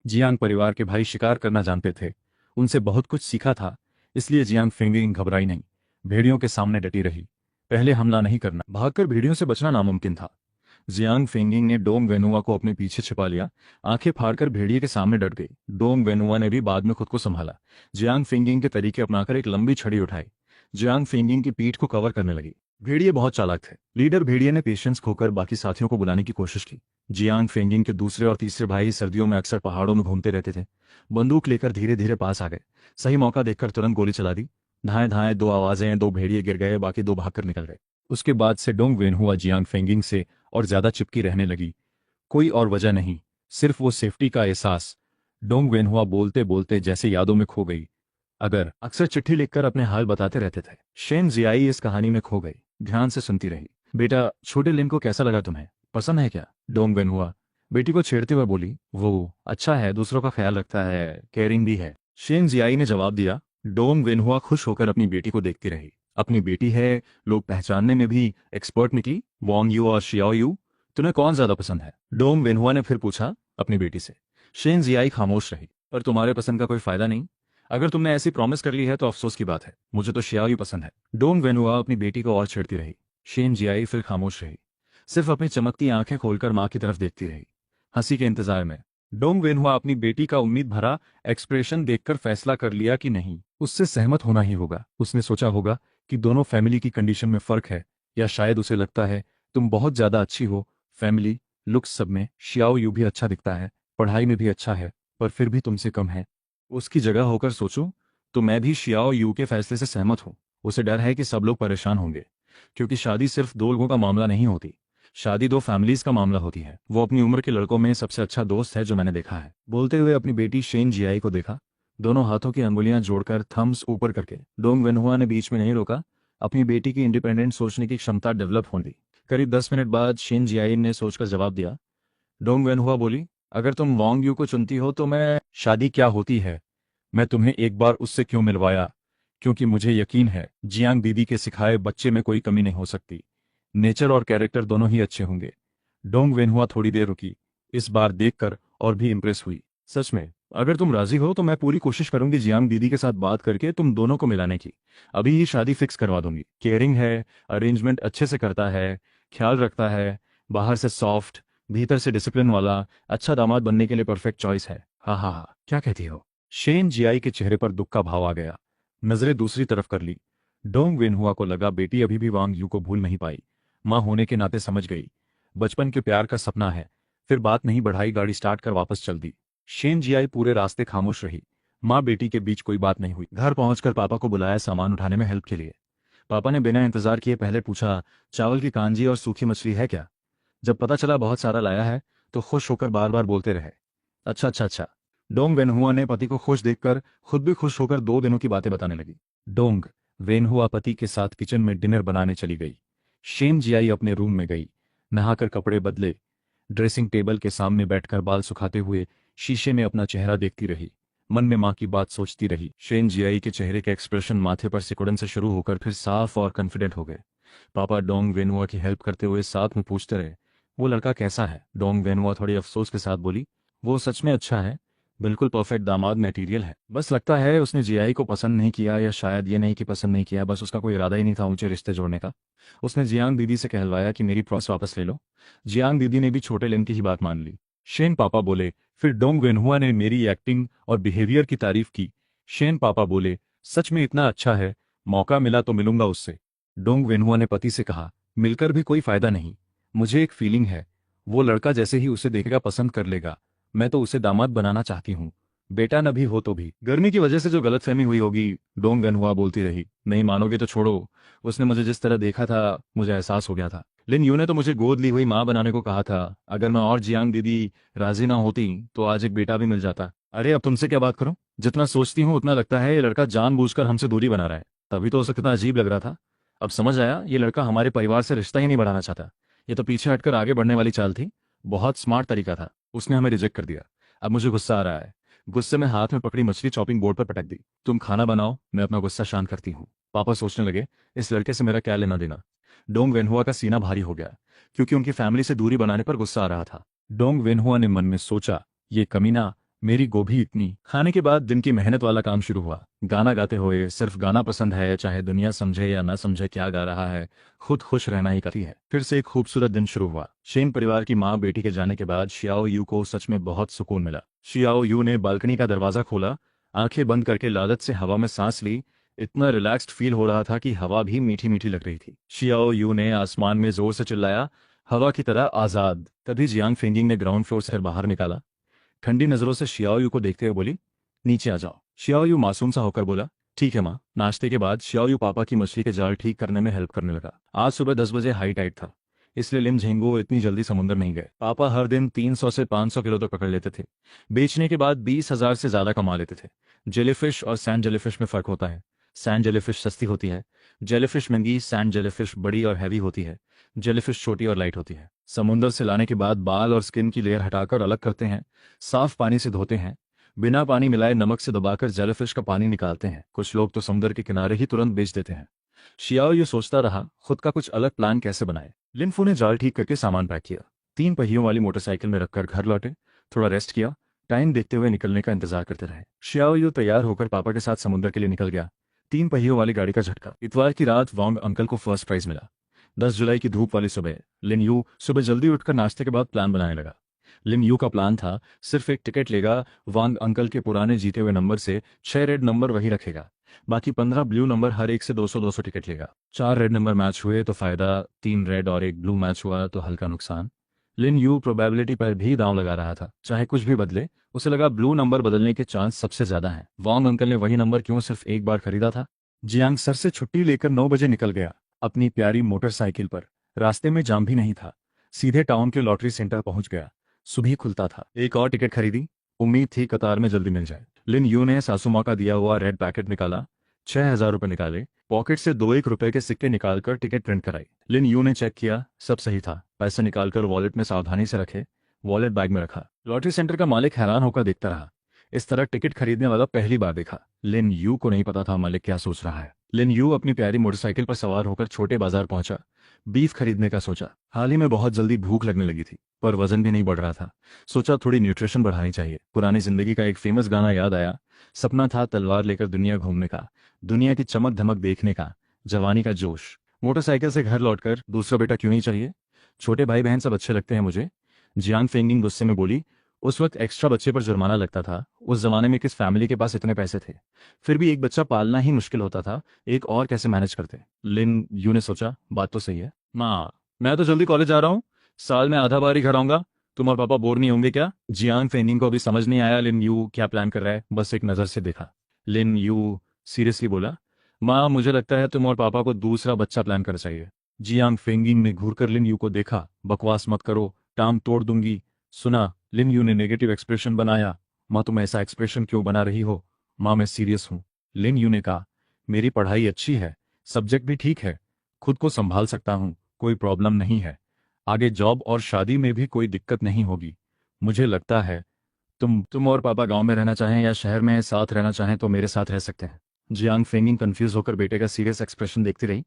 जियांग परिवार के भाई शिकार करना जानते थे, उनसे बहुत कुछ सीखा था, इसलिए जियांग फेंगिंग घबराई नहीं। भेड़ियों के सामने डटी रही। पहले हमला नहीं करना, भागकर भेड़ियों से बचना नामुमकिन था। जियांग फेंगिंग ने डोंग वेनुआ को अपने पीछे छिपा लिया। आंखें फाड़कर भेड़िए के सामने डट गई। डोंग वेनुआ ने भी बाद में खुद को संभाला। जियांग फेंगिंग के तरीके अपनाकर एक लंबी छड़ी उठाई। जियांग फेंगिंग की पीठ को कवर करने लगी। भेड़िए बहुत चालाक थे। लीडर भेड़िए ने पेशेंस खोकर बाकी साथियों को बुलाने की कोशिश की। जियांग फेंगिंग के दूसरे और तीसरे भाई सर्दियों में अक्सर पहाड़ों में घूमते रहते थे। बंदूक लेकर धीरे धीरे पास आ गए। सही मौका देखकर तुरंत गोली चला दी। धाएं धाएं 2 आवाजें, 2 भेड़िए गिर गए, बाकी 2 भागकर निकल गए। उसके बाद से डोंग वेनहुआ जियांग फेंगिंग से और ज्यादा चिपकी रहने लगी। कोई और वजह नहीं, सिर्फ वो सेफ्टी का एहसास। डोंग वेनहुआ बोलते बोलते जैसे यादों में खो गई। अक्सर चिट्ठी लिखकर अपने हाल बताते रहते थे। शेन जियाई इस कहानी में खो गई। ध्यान से सुनती रही। बेटा, छोटे लिन को कैसा लगा तुम्हें? पसंद है क्या? डोंग वेनहुआ बेटी को छेड़ते हुए बोली। वो अच्छा है, दूसरों का ख्याल रखता है, केयरिंग भी है, शेन जियाई ने जवाब दिया। डोंग वेनहुआ खुश होकर अपनी बेटी को देखती रही। अपनी बेटी है, लोग पहचानने में भी एक्सपर्ट निकली। वॉन्ग यू और शियाओ यू, तुम्हें कौन ज्यादा पसंद है? डोंग वेनहुआ ने फिर पूछा अपनी बेटी से। शेन जियाई खामोश रही। पर तुम्हारे पसंद का कोई फायदा नहीं। अगर तुमने ऐसी प्रॉमिस कर ली है तो अफसोस की बात है। मुझे तो शियाओ यू पसंद है। डोंग वेनुआ अपनी बेटी को और छेड़ती रही। शेन जियाई फिर खामोश रही, सिर्फ अपनी चमकती आंखें खोलकर मां की तरफ देखती रही, हंसी के इंतजार में। डोंग वेनहुआ अपनी बेटी का उम्मीद भरा एक्सप्रेशन देखकर फैसला कर लिया कि नहीं, उससे सहमत होना ही होगा। उसने सोचा होगा कि दोनों फैमिली की कंडीशन में फर्क है, या शायद उसे लगता है तुम बहुत ज्यादा अच्छी हो। फैमिली लुक्स सब में शियाओ यू भी अच्छा दिखता है, पढ़ाई में भी अच्छा है, पर फिर भी तुमसे कम है। उसकी जगह होकर सोचूं तो मैं भी शियाओ यू के फैसले से सहमत हूं। उसे डर है कि सब लोग परेशान होंगे, क्योंकि शादी सिर्फ 2 लोगों का मामला नहीं होती, शादी 2 फैमिलीज का मामला होती है। वो अपनी उम्र के लड़कों में सबसे अच्छा दोस्त है जो मैंने देखा है। बोलते हुए अपनी बेटी शेन जियाई को देखा, दोनों हाथों की अंगुलियां जोड़कर थम्स ऊपर करके। डोंग वेनहुआ ने बीच में नहीं रोका, अपनी बेटी की इंडिपेंडेंट सोचने की क्षमता डेवलप होने दी। करीब 10 मिनट बाद शेन जियाइन ने सोचकर जवाब दिया। डोंग वेनहुआ बोली, अगर तुम वांग यू को चुनती हो तो मैं शादी क्या होती है, मैं तुम्हें एक बार उससे क्यों मिलवाया, क्योंकि मुझे यकीन है जियांग दीदी के सिखाए बच्चे में कोई कमी नहीं हो सकती, नेचर और कैरेक्टर दोनों ही अच्छे होंगे। डोंग वेनहुआ थोड़ी देर रुकी, इस बार देखकर और भी इम्प्रेस हुई। सच में, अगर तुम राजी हो तो मैं पूरी कोशिश करूंगी जियांग दीदी के साथ बात करके तुम दोनों को मिलाने की। अभी ही शादी फिक्स करवा दूंगी। केयरिंग है, अरेंजमेंट अच्छे से करता है, ख्याल रखता है, बाहर से सॉफ्ट, भीतर से डिसिप्लिन वाला, अच्छा दामाद बनने के लिए परफेक्ट चॉइस है। हाँ हाँ हाँ, क्या कहती हो? शेन जियाई के चेहरे पर दुख का भाव आ गया। नजरें दूसरी तरफ कर ली। डोंग वेनहुआ को लगा बेटी अभी भी वांग यू को भूल नहीं पाई। माँ होने के नाते समझ गई, बचपन के प्यार का सपना है। फिर बात नहीं बढ़ाई, गाड़ी स्टार्ट कर वापस चल दी। शेन जियाई पूरे रास्ते खामोश रही। माँ बेटी के बीच कोई बात नहीं हुई। घर पहुंचकर पापा को बुलाया सामान उठाने में हेल्प के लिए। पापा ने बिना इंतजार किए पहले पूछा, चावल की कांजी और सूखी मछली है क्या? जब पता चला बहुत सारा लाया है तो खुश होकर बार बार बोलते रहे, अच्छा अच्छा अच्छा। डोंग वेनहुआ ने पति को खुश देखकर खुद भी खुश होकर 2 दिनों की बातें बताने लगी। डोंग वेनहुआ पति के साथ किचन में डिनर बनाने चली गई। शेन जियाई अपने रूम में गई, नहाकर कपड़े बदले, ड्रेसिंग टेबल के सामने बैठकर बाल सुखाते हुए शीशे में अपना चेहरा देखती रही। मन में माँ की बात सोचती रही। शेन जियाई के चेहरे के एक्सप्रेशन माथे पर सिकुड़न से शुरू होकर फिर साफ और कॉन्फिडेंट हो गए। पापा डोंग वेनहुआ की हेल्प करते हुए साथ में पूछते रहे, वो लड़का कैसा है? डोंग वेनहुआ थोड़ी अफसोस के साथ बोली, वो सच में अच्छा है, बिल्कुल परफेक्ट दामाद मटेरियल है। बस लगता है उसने जियाई को पसंद नहीं किया, या शायद ये नहीं कि पसंद नहीं किया, बस उसका कोई इरादा ही नहीं था ऊंचे रिश्ते जोड़ने का। उसने जियांग दीदी से कहलवाया कि मेरी प्रॉस वापस ले लो। जियांग दीदी ने भी छोटे लिन की ही बात मान ली। शेन पापा बोले, फिर डोंग वेनहुआ ने मेरी एक्टिंग और बिहेवियर की तारीफ की। शेन पापा बोले, सच में इतना अच्छा है, मौका मिला तो मिलूंगा उससे। डोंग वेनहुआ ने पति से कहा, मिलकर भी कोई फायदा नहीं, मुझे एक फीलिंग है, वो लड़का जैसे ही उसे देखेगा पसंद कर लेगा। मैं तो उसे दामाद बनाना चाहती हूँ, बेटा न भी हो तो भी। गर्मी की वजह से जो गलतफहमी हुई होगी, डोंग वेनहुआ बोलती रही। नहीं मानोगे तो छोड़ो, उसने मुझे जिस तरह देखा था मुझे एहसास हो गया था। लिन यू ने तो मुझे गोद ली हुई माँ बनाने को कहा था। अगर मैं और जियांग दीदी राजी ना होती तो आज एक बेटा भी मिल जाता। अरे अब तुमसे क्या बात करूं? जितना सोचती हूँ उतना लगता है ये लड़का जानबूझकर हमसे दूरी बना रहा है। तभी तो उसे कितना अजीब लग रहा था। अब समझ आया, ये लड़का हमारे परिवार से रिश्ता ही नहीं बढ़ाना चाहता। ये तो पीछे हटकर आगे बढ़ने वाली चाल थी। बहुत स्मार्ट तरीका था, उसने हमें रिजेक्ट कर दिया। अब मुझे गुस्सा आ रहा है। गुस्से में हाथ में पकड़ी मछली चॉपिंग बोर्ड पर पटक दी। तुम खाना बनाओ, मैं अपना गुस्सा शांत करती हूँ। पापा सोचने लगे, इस लड़के से मेरा क्या लेना देना। डोंग वेनहुआ का सीना भारी हो गया, क्योंकि उनकी फैमिली से दूरी बनाने पर गुस्सा आ रहा था। डोंग वेनहुआ ने मन में सोचा, ये कमीना, मेरी गोभी इतनी। खाने के बाद दिन की मेहनत वाला काम शुरू हुआ। गाना गाते हुए, सिर्फ गाना पसंद है, चाहे दुनिया समझे या ना समझे क्या गा रहा है, खुद खुश रहना ही काफी है। फिर से एक खूबसूरत दिन शुरू हुआ। शेन परिवार की माँ बेटी के जाने के बाद शियाओ यू को सच में बहुत सुकून मिला। शियाओ यू ने बालकनी का दरवाजा खोला, आंखें बंद करके लालच से हवा में सांस ली। इतना रिलैक्स्ड फील हो रहा था कि हवा भी मीठी मीठी लग रही थी। शियाओ यू ने आसमान में जोर से चिल्लाया, हवा की तरह आजाद। तभी जियांग फेंगिंग ने ग्राउंड फ्लोर से बाहर निकाला। ठंडी नजरों से शियाओ यू को देखते हुए बोली, नीचे आ जाओ। शियाओ यू मासूम सा होकर बोला, ठीक है माँ। नाश्ते के बाद शियाओ यू पापा की मछली के जाल ठीक करने में हेल्प करने लगा। आज सुबह 10 बजे हाई टाइड था, इसलिए लिम झेंगो इतनी जल्दी समुद्र नहीं गए। पापा हर दिन 300 से 500 किलो तक पकड़ लेते थे। बेचने के बाद 20,000 से ज्यादा कमा लेते थे। जेलीफिश और सैंड जेलीफिश में फर्क होता है। सैंड जेलीफिश सस्ती होती है, जेलीफिश महंगी। सैंड जेलीफिश बड़ी और हैवी होती है, जेलीफिश छोटी और लाइट होती है। समुद्र से लाने के बाद बाल और स्किन की लेयर हटाकर अलग करते हैं, साफ पानी से धोते हैं, बिना पानी मिलाए नमक से दबाकर जेलीफिश का पानी निकालते हैं। कुछ लोग तो समुद्र के किनारे ही तुरंत बेच देते हैं। शियाओ ये सोचता रहा खुद का कुछ अलग प्लान कैसे बनाए। लिनफू ने जाल ठीक करके सामान पैक किया, 3 पहियों वाली मोटरसाइकिल में रखकर घर लौटे। थोड़ा रेस्ट किया, टाइम देखते हुए निकलने का इंतजार करते रहे। शियाओ यू तैयार होकर पापा के साथ समुद्र के लिए निकल गया। 3 पहियों वाली गाड़ी का झटका। इतवार की रात वांग अंकल को फर्स्ट प्राइज मिला। 10 जुलाई की धूप वाली सुबह लिन यू सुबह जल्दी उठकर नाश्ते के बाद प्लान बनाने लगा। लिन यू का प्लान था, सिर्फ एक टिकट लेगा, वांग अंकल के पुराने जीते हुए नंबर से 6 रेड नंबर वही रखेगा, बाकी 15 ब्लू नंबर हर एक से 200-200 टिकट लेगा। 4 रेड नंबर मैच हुए तो फायदा, 3 रेड और 1 ब्लू मैच हुआ तो हल्का नुकसान। लिन यू प्रोबेबिलिटी पर भी दांव लगा रहा था, चाहे कुछ भी बदले उसे लगा ब्लू नंबर बदलने के चांस सबसे ज्यादा हैं। वांग अंकल ने वही नंबर क्यों सिर्फ एक बार खरीदा था। जियांग सर से छुट्टी लेकर 9 बजे निकल गया, अपनी प्यारी मोटरसाइकिल पर। रास्ते में जाम भी नहीं था, सीधे टाउन के लॉटरी सेंटर पहुंच गया। सुबह खुलता था। एक और टिकट खरीदी, उम्मीद थी कतार में जल्दी मिल जाए। लिन यू ने सासू माँ का दिया हुआ रेड पैकेट निकाला, ₹6000 निकाले, पॉकेट से 2 1 रुपए के सिक्के निकालकर टिकट प्रिंट कराई। लिन यू ने चेक किया, सब सही था। पैसे निकालकर वॉलेट में सावधानी से रखे, वॉलेट बैग में रखा। लॉटरी सेंटर का मालिक हैरान होकर देखता रहा। इस तरह टिकट खरीदने वाला पहली बार देखा। लिन यू को नहीं पता था मालिक क्या सोच रहा है। लिन यू अपनी प्यारी मोटरसाइकिल पर सवार होकर छोटे बाजार पहुंचा। बीफ खरीदने का सोचा। हाल ही में बहुत जल्दी भूख लगने लगी थी, पर वजन भी नहीं बढ़ रहा था। सोचा थोड़ी न्यूट्रिशन बढ़ानी चाहिए। पुरानी जिंदगी का एक फेमस गाना याद आया। सपना था तलवार लेकर दुनिया घूमने का, दुनिया की चमक धमक देखने का, जवानी का जोश। मोटरसाइकिल से घर लौटकर दूसरा बेटा क्यों नहीं चाहिए? छोटे भाई बहन सब अच्छे लगते हैं मुझे। जियांग फेंगिंग गुस्से में बोली। उस वक्त एक्स्ट्रा बच्चे पर जुर्माना लगता था। उस जमाने में किस फैमिली के पास इतने पैसे थे? फिर भी एक बच्चा पालना ही मुश्किल होता था, एक और कैसे मैनेज करते? लिन यू ने सोचा, बात तो सही है। माँ, मैं तो जल्दी कॉलेज जा रहा हूँ, साल में आधा बार ही घर आऊंगा। तुम और पापा बोर नहीं होंगे क्या? जियांग फेंगिंग को अभी समझ नहीं आया लिन यू क्या प्लान कर रहा है, बस एक नजर से देखा। लिन यू सीरियसली बोला, माँ मुझे लगता है तुम और पापा को दूसरा बच्चा प्लान करना चाहिए। जियांग फेंगिंग ने घूरकर लिन यू को देखा। बकवास मत करो, टांग तोड़ दूंगी। सुना? लिन यू ने नेगेटिव एक्सप्रेशन बनाया। माँ तुम ऐसा एक्सप्रेशन क्यों बना रही हो? माँ मैं सीरियस हूँ। लिन यू ने कहा, मेरी पढ़ाई अच्छी है, सब्जेक्ट भी ठीक है, खुद को संभाल सकता हूँ, कोई प्रॉब्लम नहीं है। आगे जॉब और शादी में भी कोई दिक्कत नहीं होगी। मुझे लगता है तुम और पापा गांव में रहना चाहें या शहर में साथ रहना चाहें तो मेरे साथ रह सकते हैं। जियांग फेंगिंग कंफ्यूज होकर बेटे का सीरियस एक्सप्रेशन देखती रही।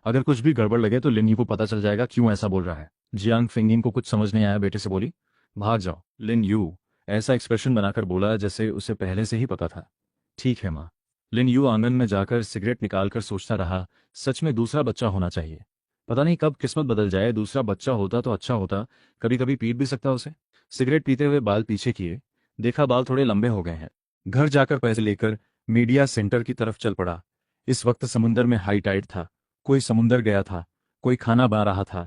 अगर कुछ भी गड़बड़ लगे तो लिन यू को पता चल जाएगा क्यों ऐसा बोल रहा है। जियांग फेंगिंग को कुछ समझ नहीं आया, बेटे से बोली, भाग जाओ। लिन यू ऐसा एक्सप्रेशन बनाकर बोला जैसे उसे पहले से ही पता था। ठीक है माँ। लिन यू आंगन में जाकर सिगरेट निकालकर सोचता रहा, सच में दूसरा बच्चा होना चाहिए। पता नहीं कब किस्मत बदल जाए, दूसरा बच्चा होता तो अच्छा होता, कभी कभी पीट भी सकता उसे। सिगरेट पीते हुए बाल पीछे किए, देखा बाल थोड़े लंबे हो गए हैं। घर जाकर पैसे लेकर मीडिया सेंटर की तरफ चल पड़ा। इस वक्त समुंदर में हाई टाइड था। कोई समुंदर गया था, कोई खाना बना रहा था।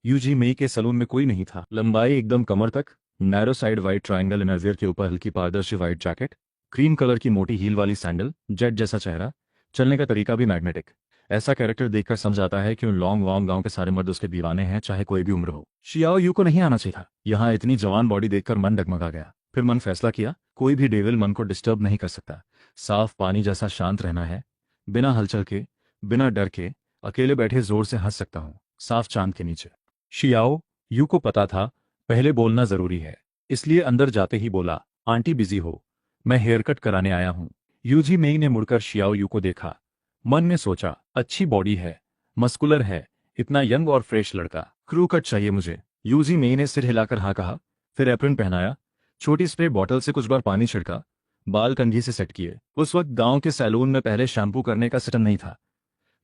यूजी मई के सलून में कोई नहीं था। लंबाई एकदम कमर तक, narrow side white triangle innerwear के ऊपर हल्की पारदर्शी वाइट जैकेट, क्रीम कलर की मोटी हील वाली सैंडल, जेट जैसा चेहरा, चलने का तरीका भी मैग्नेटिक। ऐसा कैरेक्टर देखकर समझ आता है कि लॉन्ग वॉन्ग गांव के सारे मर्द उसके दीवाने हैं, चाहे कोई भी उम्र हो। शियाओ यू को नहीं आना चाहिए था। यहाँ इतनी जवान बॉडी देखकर मन डगमगा गया। फिर मन फैसला किया, कोई भी डेविल मन को डिस्टर्ब नहीं कर सकता। साफ पानी जैसा शांत रहना है, बिना हलचल के, बिना डर के, अकेले बैठे जोर से हंस सकता हूँ, साफ चांद के नीचे। शियाओ यू को पता था पहले बोलना जरूरी है, इसलिए अंदर जाते ही बोला, आंटी बिजी हो, मैं हेयर कट कराने आया हूँ। यूजी मेई ने मुड़कर शियाओ यू को देखा। मन में सोचा, अच्छी बॉडी है, मस्कुलर है, इतना यंग और फ्रेश लड़का, क्रू कट चाहिए मुझे। यूजी मेई ने सिर हिलाकर हाँ कहा, फिर एप्रन पहनाया, छोटी स्प्रे बॉटल से कुछ बार पानी छिड़का, बाल कंघी से सेट किए। उस वक्त गांव के सैलून में पहले शैम्पू करने का सिस्टम नहीं था।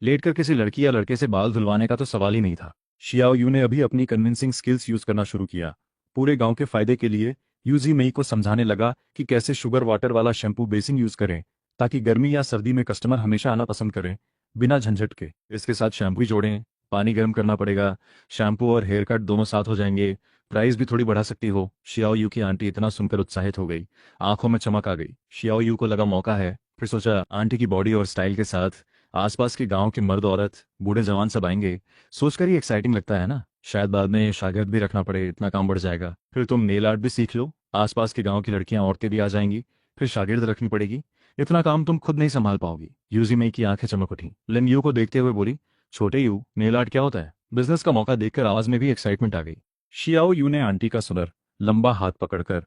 लेटकर किसी लड़की या लड़के से बाल धुलवाने का तो सवाल ही नहीं था। शियाओ यू ने अभी अपनी कन्विंसिंग स्किल्स यूज करना शुरू किया। पूरे गांव के फायदे के लिए यूजी मेई को समझाने लगा कि कैसे शुगर वाटर वाला शैम्पू बेसिंग यूज करें ताकि गर्मी या सर्दी में कस्टमर हमेशा आना पसंद करें, बिना झंझट के। इसके साथ शैम्पू जोड़ें, पानी गर्म करना पड़ेगा, शैम्पू और हेयर कट दोनों साथ हो जाएंगे, प्राइस भी थोड़ी बढ़ा सकती हो। शियाओ यू की आंटी इतना सुनकर उत्साहित हो गई, आंखों में चमक आ गई। शियाओ यू को लगा मौका है। फिर सोचा, आंटी की बॉडी और स्टाइल के साथ आसपास के गांव के मर्द औरत बूढ़े जवान सब आएंगे, सोचकर ही एक्साइटिंग लगता है ना। शायद बाद में शागिर्द भी रखना पड़े, इतना काम बढ़ जाएगा। फिर तुम नेल आर्ट भी सीख लो, आसपास के गांव की लड़कियां औरतें भी आ जाएंगी, फिर शागिर्द रखनी पड़ेगी, इतना काम तुम खुद नहीं संभाल पाओगी। यूजी मई की आंखें चमक उठी। लिन यू को देखते हुए बोली, छोटे यू, नेल आर्ट क्या होता है? बिजनेस का मौका देखकर आवाज में भी एक्साइटमेंट आ गई। शियाओ यू ने आंटी का सुनर लंबा हाथ पकड़कर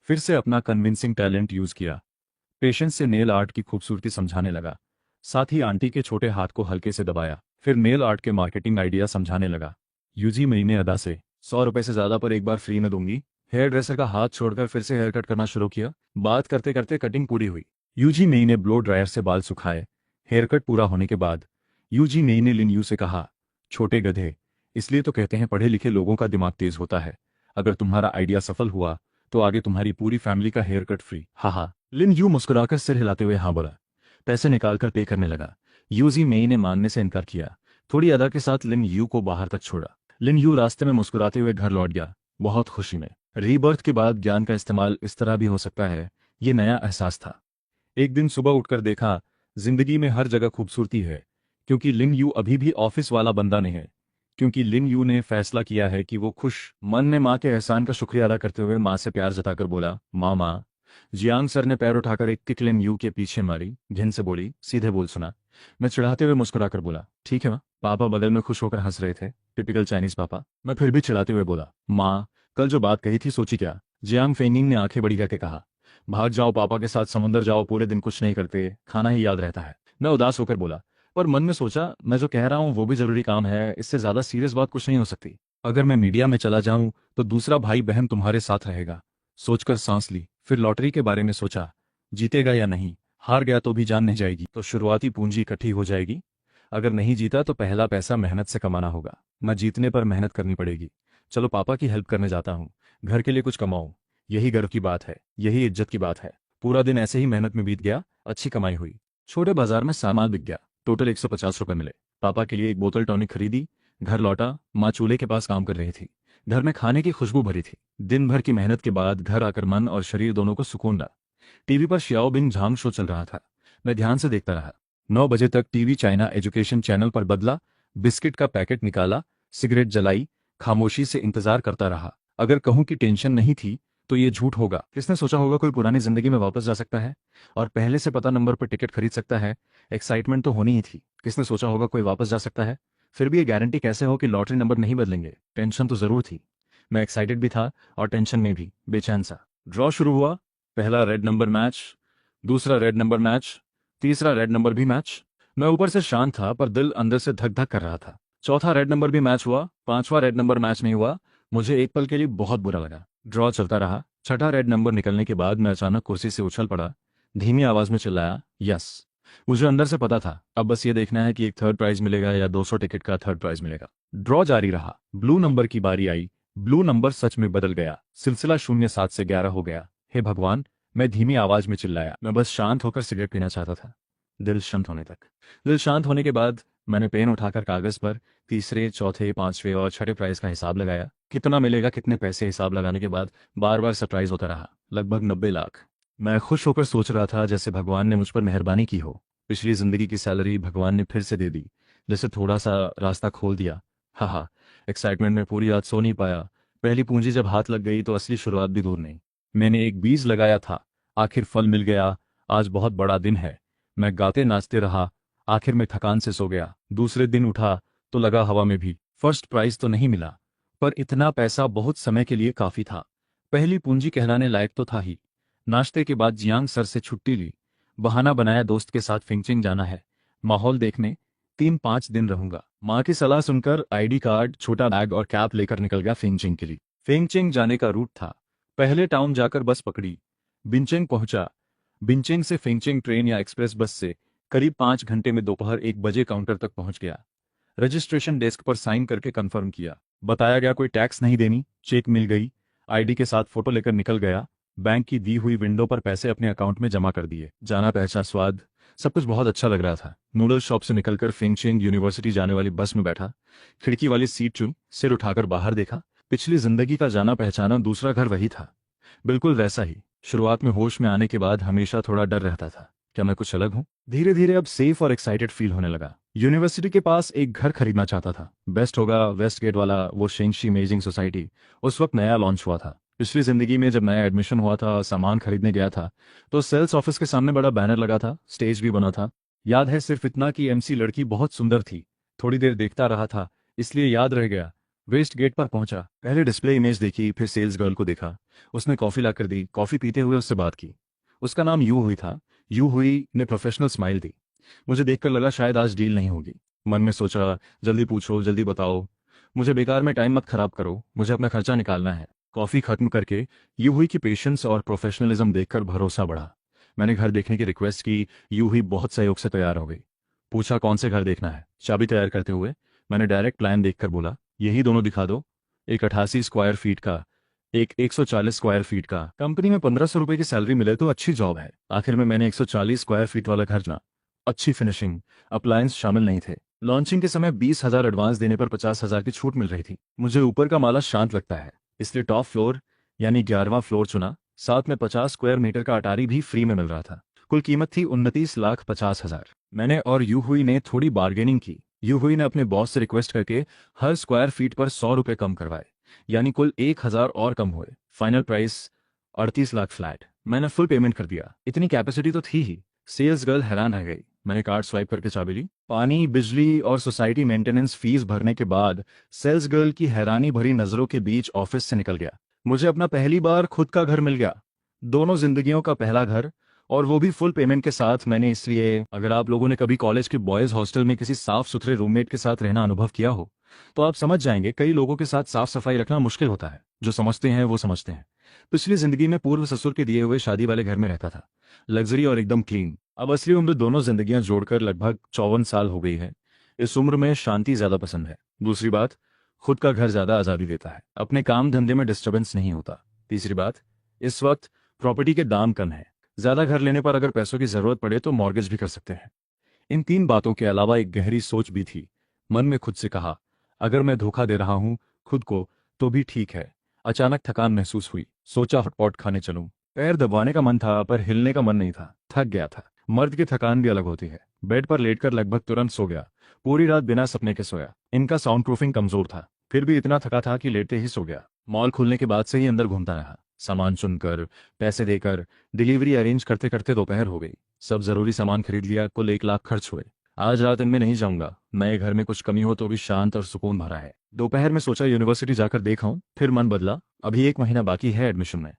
फिर से अपना कन्विंसिंग टैलेंट यूज किया। पेशेंस से नेल आर्ट की खूबसूरती समझाने लगा, साथ ही आंटी के छोटे हाथ को हल्के से दबाया। फिर नेल आर्ट के मार्केटिंग आइडिया समझाने लगा। यूजी मई ने अदा से 100 रुपए से ज्यादा पर एक बार फ्री में दूंगी। हेयर ड्रेसर का हाथ छोड़कर फिर से हेयर कट करना शुरू किया। बात करते करते कटिंग पूरी हुई। यूजी मई ने ब्लो ड्रायर से बाल सुखाए। हेयर कट पूरा होने के बाद यूजी मई ने लिन यू से कहा, छोटे गधे, इसलिए तो कहते हैं पढ़े लिखे लोगों का दिमाग तेज होता है। अगर तुम्हारा आइडिया सफल हुआ तो आगे तुम्हारी पूरी फैमिली का हेयर कट फ्री। हाँ। लिन यू मुस्कुराकर सिर हिलाते हुए हाँ बोला। पैसे निकालकर पे करने लगा। यूजी मेई ने मानने से इनकार किया। थोड़ी अदा के साथ लिन यू को बाहर तक छोड़ा। लिन यू रास्ते में मुस्कुराते हुए घर लौट गया, बहुत खुशी में। रीबर्थ के बाद ज्ञान का इस्तेमाल इस तरह भी हो सकता है, ये नया एहसास था। एक दिन सुबह उठकर देखा, जिंदगी में हर जगह खूबसूरती है, क्योंकि लिन यू अभी भी ऑफिस वाला बंदा नहीं है। क्योंकि लिन यू ने फैसला किया है कि वो खुश मन ने माँ के एहसान का शुक्रिया अदा करते हुए माँ से प्यार जताकर बोला, माँ, जियांग सर ने पैर उठाकर एक किकलिन यू के पीछे मारी, घिन से बोली, सीधे बोल सुना। मैं चिढ़ाते हुए मुस्कुराकर बोला, ठीक है माँ। पापा बगल में खुश होकर हंस रहे थे, टिपिकल चाइनीज पापा। मैं फिर भी चिढ़ाते हुए बोला, माँ कल जो बात कही थी सोची क्या? जियांग फेंगिंग ने आंखें बड़ी करके कहा, भाग जाओ पापा के साथ समुंदर जाओ, पूरे दिन कुछ नहीं करते, खाना ही याद रहता है। मैं उदास होकर बोला, पर मन में सोचा मैं जो कह रहा हूँ वो भी जरूरी काम है, इससे ज्यादा सीरियस बात कुछ नहीं हो सकती। अगर मैं मीडिया में चला जाऊं तो दूसरा भाई बहन तुम्हारे साथ रहेगा। सोचकर सांस ली, फिर लॉटरी के बारे में सोचा, जीतेगा या नहीं, हार गया तो भी जान नहीं जाएगी, तो शुरुआती पूंजी इकट्ठी हो जाएगी। अगर नहीं जीता तो पहला पैसा मेहनत से कमाना होगा, मैं जीतने पर मेहनत करनी पड़ेगी। चलो पापा की हेल्प करने जाता हूँ, घर के लिए कुछ कमाऊं, यही गर्व की बात है, यही इज्जत की बात है। पूरा दिन ऐसे ही मेहनत में बीत गया, अच्छी कमाई हुई। छोटे बाजार में सामान बिक गया, टोटल 150 रुपये मिले। पापा के लिए एक बोतल टॉनिक खरीदी, घर लौटा, माँ चूल्हे के पास काम कर रही थी। घर में खाने की खुशबू भरी थी। दिन भर की मेहनत के बाद घर आकर मन और शरीर दोनों को सुकून मिला। टीवी पर श्याओ बिंग झांग शो चल रहा था। मैं ध्यान से देखता रहा। 9 बजे तक टीवी चाइना एजुकेशन चैनल पर बदला, बिस्किट का पैकेट निकाला, सिगरेट जलाई, खामोशी से इंतजार करता रहा। अगर कहूं कि टेंशन नहीं थी तो ये झूठ होगा। किसने सोचा होगा कोई पुरानी जिंदगी में वापस जा सकता है और पहले से पता नंबर पर टिकट खरीद सकता है। एक्साइटमेंट तो होनी ही थी। किसने सोचा होगा कोई वापस जा सकता है। फिर भी ये गारंटी कैसे हो कि लॉटरी नंबर नहीं बदलेंगे। टेंशन तो जरूर थी। मैं एक्साइटेड भी था और टेंशन में भी, बेचैन सा। ड्रॉ शुरू हुआ। पहला रेड नंबर मैच, दूसरा रेड नंबर मैच, तीसरा रेड नंबर भी मैच। मैं ऊपर से शांत था पर दिल अंदर से धक धक कर रहा था। चौथा रेड नंबर भी मैच हुआ, पांचवा रेड नंबर मैच नहीं हुआ। मुझे एक पल के लिए बहुत बुरा लगा। ड्रॉ चलता रहा। छठा रेड नंबर निकलने के बाद मैं अचानक कुर्सी से उछल पड़ा, धीमी आवाज में चिल्लाया, यस। मुझे अंदर से पता था अब बस ये देखना है कि एक थर्ड प्राइज मिलेगा या 200 टिकट का थर्ड प्राइज मिलेगा। ड्रॉ जारी रहा। ब्लू नंबर की बारी आई। ब्लू नंबर सच में बदल गया। सिलसिला 07 से 11 हो गया। हे भगवान, मैं धीमी आवाज में चिल्लाया। मैं बस शांत होकर सिगरेट पीना चाहता था, दिल शांत होने तक। दिल शांत होने के बाद मैंने पेन उठाकर कागज पर तीसरे, चौथे, पांचवे और छठे प्राइज का हिसाब लगाया। कितना मिलेगा, कितने पैसे, हिसाब लगाने के बाद बार बार सरप्राइज होता रहा। लगभग 90 लाख। मैं खुश होकर सोच रहा था जैसे भगवान ने मुझ पर मेहरबानी की हो। पिछली जिंदगी की सैलरी भगवान ने फिर से दे दी, जैसे थोड़ा सा रास्ता खोल दिया। हा। एक्साइटमेंट में पूरी रात सो नहीं पाया। पहली पूंजी जब हाथ लग गई तो असली शुरुआत भी दूर नहीं। मैंने एक बीज लगाया था, आखिर फल मिल गया। आज बहुत बड़ा दिन है। मैं गाते नाचते रहा, आखिर में थकान से सो गया। दूसरे दिन उठा तो लगा हवा में भी। फर्स्ट प्राइज तो नहीं मिला, पर इतना पैसा बहुत समय के लिए काफी था। पहली पूंजी कहलाने लायक तो था ही। नाश्ते के बाद जियांग सर से छुट्टी ली। बहाना बनाया दोस्त के साथ फिंचिंग जाना है, माहौल देखने। 3-5 दिन रहूंगा। माँ की सलाह सुनकर आईडी कार्ड, छोटा बैग और कैप लेकर निकल गया फिंचिंग के लिए। फिंचिंग जाने का रूट था, पहले टाउन जाकर बस पकड़ी, बिंचिंग पहुंचा। बिंचिंग से फिंचिंग ट्रेन या एक्सप्रेस बस से करीब 5 घंटे में दोपहर 1 बजे काउंटर तक पहुंच गया। रजिस्ट्रेशन डेस्क पर साइन करके कंफर्म किया। बताया गया कोई टैक्स नहीं देनी, चेक मिल गई। आईडी के साथ फोटो लेकर निकल गया। बैंक की दी हुई विंडो पर पैसे अपने अकाउंट में जमा कर दिए। जाना पहचान स्वाद, सब कुछ बहुत अच्छा लग रहा था। नूडल्स शॉप से निकलकर फिंचिंग यूनिवर्सिटी जाने वाली बस में बैठा। खिड़की वाली सीट चुन, सिर उठाकर बाहर देखा। पिछली जिंदगी का जाना पहचाना दूसरा घर वही था, बिल्कुल वैसा ही। शुरुआत में होश में आने के बाद हमेशा थोड़ा डर रहता था, क्या मैं कुछ अलग हूँ। धीरे धीरे अब सेफ और एक्साइटेड फील होने लगा। यूनिवर्सिटी के पास एक घर खरीदना चाहता था। बेस्ट होगा, वेस्ट गेट वाला, वो शेंगशी अमेजिंग सोसाइटी। उस वक्त नया लॉन्च हुआ था। पिछली जिंदगी में जब नया एडमिशन हुआ था, सामान खरीदने गया था तो सेल्स ऑफिस के सामने बड़ा बैनर लगा था, स्टेज भी बना था। याद है सिर्फ इतना कि एमसी लड़की बहुत सुंदर थी। थोड़ी देर देखता रहा था, इसलिए याद रह गया। वेस्ट गेट पर पहुंचा, पहले डिस्प्ले इमेज देखी, फिर सेल्स गर्ल को देखा। उसने कॉफी लाकर दी, कॉफी पीते हुए उससे बात की। उसका नाम यू हुई था। यू हुई ने प्रोफेशनल स्माइल दी। मुझे देखकर लगा शायद आज डील नहीं होगी। मन में सोचा, जल्दी पूछो, जल्दी बताओ, मुझे बेकार में टाइम मत खराब करो, मुझे अपना खर्चा निकालना है। कॉफी खत्म करके यू हुई की पेशेंस और प्रोफेशनलिज्म देखकर भरोसा बढ़ा। मैंने घर देखने की रिक्वेस्ट की। यू हुई बहुत सहयोग से तैयार हो गई। पूछा कौन से घर देखना है। चाबी तैयार करते हुए मैंने डायरेक्ट प्लान देखकर बोला, यही दोनों दिखा दो। एक 88 स्क्वायर फीट का, एक 140 स्क्वायर फीट का। कंपनी में 1500 रुपए की सैलरी मिले तो अच्छी जॉब है। आखिर में मैंने 140 स्क्वायर फीट वाला घर चुना। अच्छी फिनिशिंग, अप्लायंस शामिल नहीं थे। लॉन्चिंग के समय 20,000 एडवांस देने पर 50,000 की छूट मिल रही थी। मुझे ऊपर का माला शांत लगता है, इसलिए टॉप फ्लोर यानी 11वां फ्लोर चुना। साथ में 50 स्क्वायर मीटर का अटारी भी फ्री में मिल रहा था। कुल कीमत थी 29,50,000। मैंने और यू हुई ने थोड़ी बार्गेनिंग की। यू हुई ने अपने बॉस से रिक्वेस्ट करके हर स्क्वायर फीट पर 100 रुपए कम करवाए, यानी कुल 1,000 और कम हुए। Final price 38 lakh flat. मैंने फुल पेमेंट कर दिया, इतनी कैपेसिटी तो थी ही। सेल्स गर्ल हैरान रह गई। मैंने कार्ड स्वाइप करके चाबी ली। पानी, बिजली और सोसाइटी मेंटेनेंस फीस भरने के बाद सेल्स गर्ल की हैरानी भरी नजरों के बीच ऑफिस से निकल गया। मुझे अपना पहली बार खुद का घर मिल गया, दोनों जिंदगियों का पहला घर, और वो भी फुल पेमेंट के साथ। मैंने इसलिए, अगर आप लोगों ने कभी कॉलेज के बॉयज हॉस्टल में किसी साफ सुथरे रूममेट के साथ रहना अनुभव किया हो तो आप समझ जाएंगे कई लोगों के साथ साफ सफाई रखना मुश्किल होता है। जो समझते हैं वो समझते हैं। पिछली जिंदगी में पूर्व ससुर के दिए हुए शादी वाले घर में रहता था, लग्जरी और एकदम क्लीन। अब असली उम्र दोनों जिंदगियां जोड़कर लगभग 54 साल हो गई है। इस उम्र में शांति ज्यादा पसंद है। दूसरी बात, खुद का घर ज्यादा आजादी देता है, अपने काम धंधे में डिस्टर्बेंस नहीं होता। तीसरी बात, इस वक्त प्रॉपर्टी के दाम कम है, ज्यादा घर लेने पर अगर पैसों की जरूरत पड़े तो मॉर्गेज भी कर सकते हैं। इन तीन बातों के अलावा एक गहरी सोच भी थी। मन में खुद से कहा, अगर मैं धोखा दे रहा हूं खुद को तो भी ठीक है। अचानक थकान महसूस हुई। सोचा हॉटपॉट खाने चलूं। पैर दबाने का मन था पर हिलने का मन नहीं था, थक गया था। मर्द की थकान भी अलग होती है। बेड पर लेटकर लगभग तुरंत सो गया। पूरी रात बिना सपने के सोया। इनका साउंड प्रूफिंग कमजोर था, फिर भी इतना थका था कि लेटते ही सो गया। मॉल खुलने के बाद से ही अंदर घूमता रहा, सामान चुनकर, पैसे देकर, डिलीवरी अरेंज करते करते दोपहर हो गई। सब जरूरी सामान खरीद लिया, कुल 1 लाख खर्च हुए। आज रात इनमें नहीं जाऊंगा। नए घर में कुछ कमी हो तो भी शांत और सुकून भरा है। दोपहर में सोचा यूनिवर्सिटी जाकर देखाऊं, फिर मन बदला। अभी 1 महीना बाकी है एडमिशन में,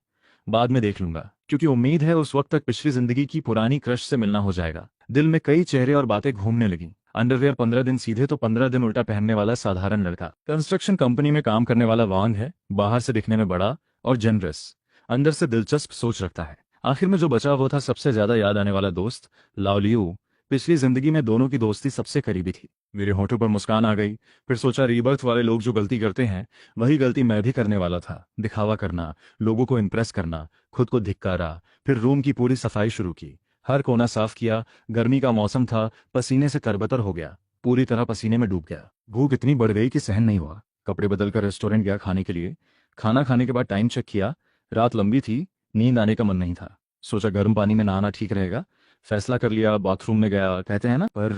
बाद में देख लूंगा, क्योंकि उम्मीद है उस वक्त तक पिछली जिंदगी की पुरानी क्रश से मिलना हो जाएगा। दिल में कई चेहरे और बातें घूमने लगी। अंडरवेयर 15 दिन सीधे तो 15 दिन उल्टा पहनने वाला साधारण लड़का, कंस्ट्रक्शन कंपनी में काम करने वाला वांग है, बाहर से दिखने में बड़ा और जनरस, अंदर से दिलचस्प सोच रखता है। आखिर में जो बचा वो था सबसे ज्यादा याद आने वाला दोस्त, लाओलियू। पिछली जिंदगी में दोनों की दोस्ती सबसे करीबी थी। मेरे होठों पर मुस्कान आ गई। फिर सोचा, रीबर्थ वाले लोग जो गलती करते हैं वही गलती मैं भी करने वाला था। दिखावा करना, लोगों को इम्प्रेस करना, खुद को धिक्कारा। फिर रूम की पूरी सफाई शुरू की, हर कोना साफ किया। गर्मी का मौसम था, पसीने से तरबतर हो गया, पूरी तरह पसीने में डूब गया। भूख इतनी बढ़ गई कि सहन नहीं हुआ। कपड़े बदलकर रेस्टोरेंट गया खाने के लिए। खाना खाने के बाद टाइम चेक किया, रात लंबी थी, नींद आने का मन नहीं था। सोचा गर्म पानी में नहाना ठीक रहेगा। फैसला कर लिया, बाथरूम में गया, कहते हैं ना। पर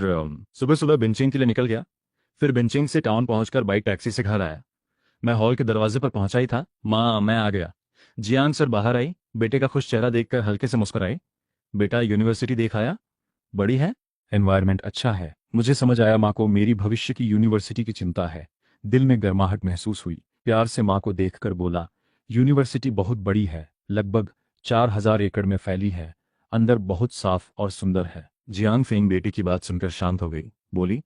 सुबह सुबह बेंचिंग के लिए निकल गया। फिर बेंचिंग से टाउन पहुंचकर बाइक टैक्सी से घर आया। मैं हॉल के दरवाजे पर पहुंचा ही था, माँ मैं आ गया। जियान सर बाहर आई, बेटे का खुश चेहरा देखकर हल्के से मुस्कुराई। बेटा यूनिवर्सिटी देख आया? बड़ी है, एनवायरनमेंट अच्छा है। मुझे समझ आया माँ को मेरी भविष्य की यूनिवर्सिटी की चिंता है। दिल में गर्माहट महसूस हुई। प्यार से माँ को देखकर बोला, यूनिवर्सिटी बहुत बड़ी है, लगभग 4000 एकड़ में फैली है, अंदर बहुत साफ और सुंदर है। जियांग फेंग बेटी की बात सुनकर शांत हो गई। बोली,